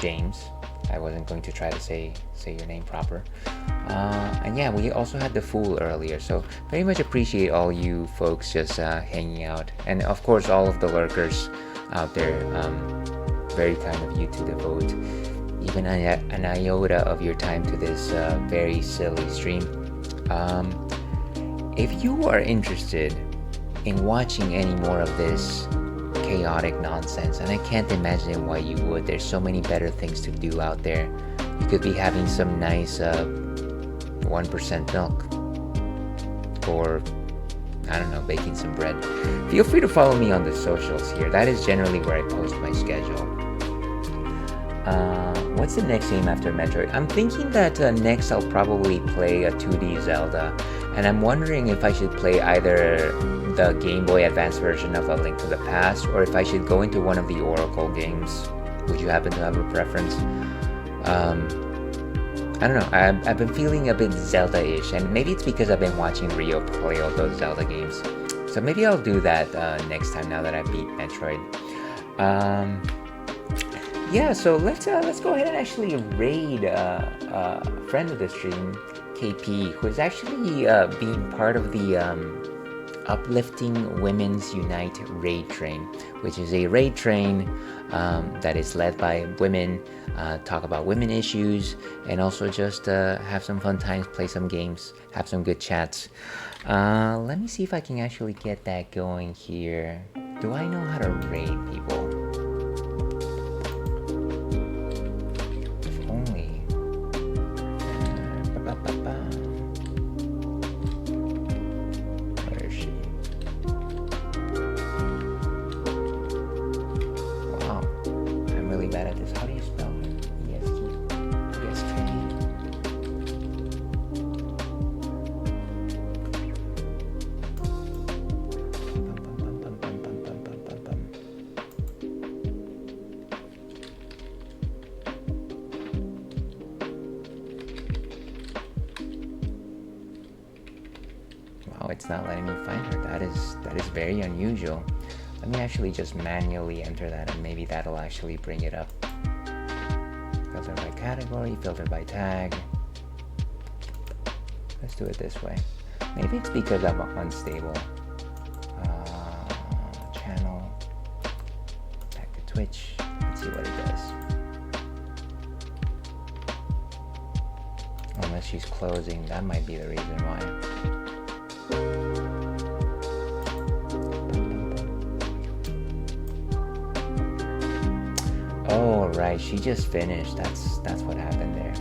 James. I wasn't going to try to say your name proper. And yeah, we also had the Fool earlier, so very much appreciate all you folks just hanging out, and of course all of the lurkers out there. Very kind of you to devote even an iota of your time to this very silly stream. If you are interested in watching any more of this chaotic nonsense, and I can't imagine why you would, there's so many better things to do out there. You could be having some nice 1% milk, or I don't know, baking some bread. Feel free to follow me on the socials here. That is generally where I post my schedule. What's the next game after Metroid? I'm thinking that next I'll probably play a 2D Zelda, and I'm wondering if I should play either the Game Boy Advance version of A Link to the Past, or if I should go into one of the Oracle games. Would you happen to have a preference? I don't know, I've been feeling a bit Zelda-ish, and maybe it's because I've been watching Rio play all those Zelda games. So maybe I'll do that next time now that I beat Metroid. Yeah, so let's go ahead and actually raid a friend of the stream, KP, who is actually being part of the Uplifting Women's Unite raid train, which is a raid train that is led by women, talk about women issues, and also just have some fun times, play some games, have some good chats. Let me see if I can actually get that going here. Do I know how to raid people? If only. Where is she? Wow, I'm really bad at this. How do you spell it? ESK. Wow, it's not letting me find her. That is very unusual. Let me actually just manually enter that, and maybe that'll actually bring it up. Filter by category, filter by tag. Let's do it this way. Maybe it's because I'm unstable. Channel. Back to Twitch. Let's see what it does. Unless she's closing, that might be the reason why. Oh, right, she just finished. That's what happened there.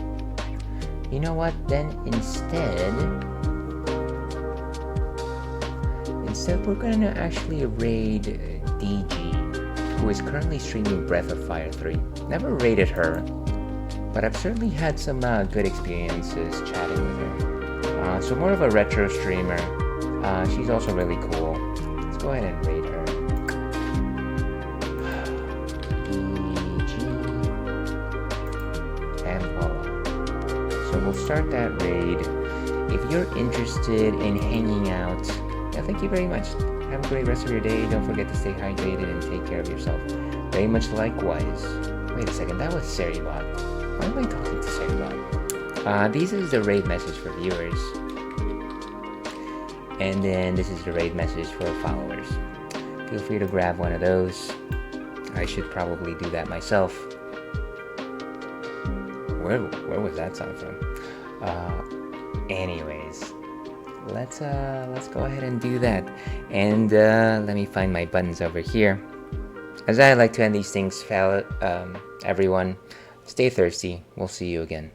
You know what? Then instead we're gonna actually raid DG, who is currently streaming Breath of Fire 3. Never raided her, but I've certainly had some good experiences chatting with her. So more of a retro streamer. She's also really cool. Let's go ahead and raid her. And voila. So we'll start that raid. If you're interested in hanging out, yeah, thank you very much. Have a great rest of your day. Don't forget to stay hydrated and take care of yourself. Very much likewise. Wait a second, that was Seribot. Why am I talking to Seribot? This is the raid message for viewers. And then this is the raid message for followers. Feel free to grab one of those. I should probably do that myself. Where was that sound from? Anyways, let's go ahead and do that. And let me find my buttons over here. As I like to end these things, everyone, stay thirsty. We'll see you again.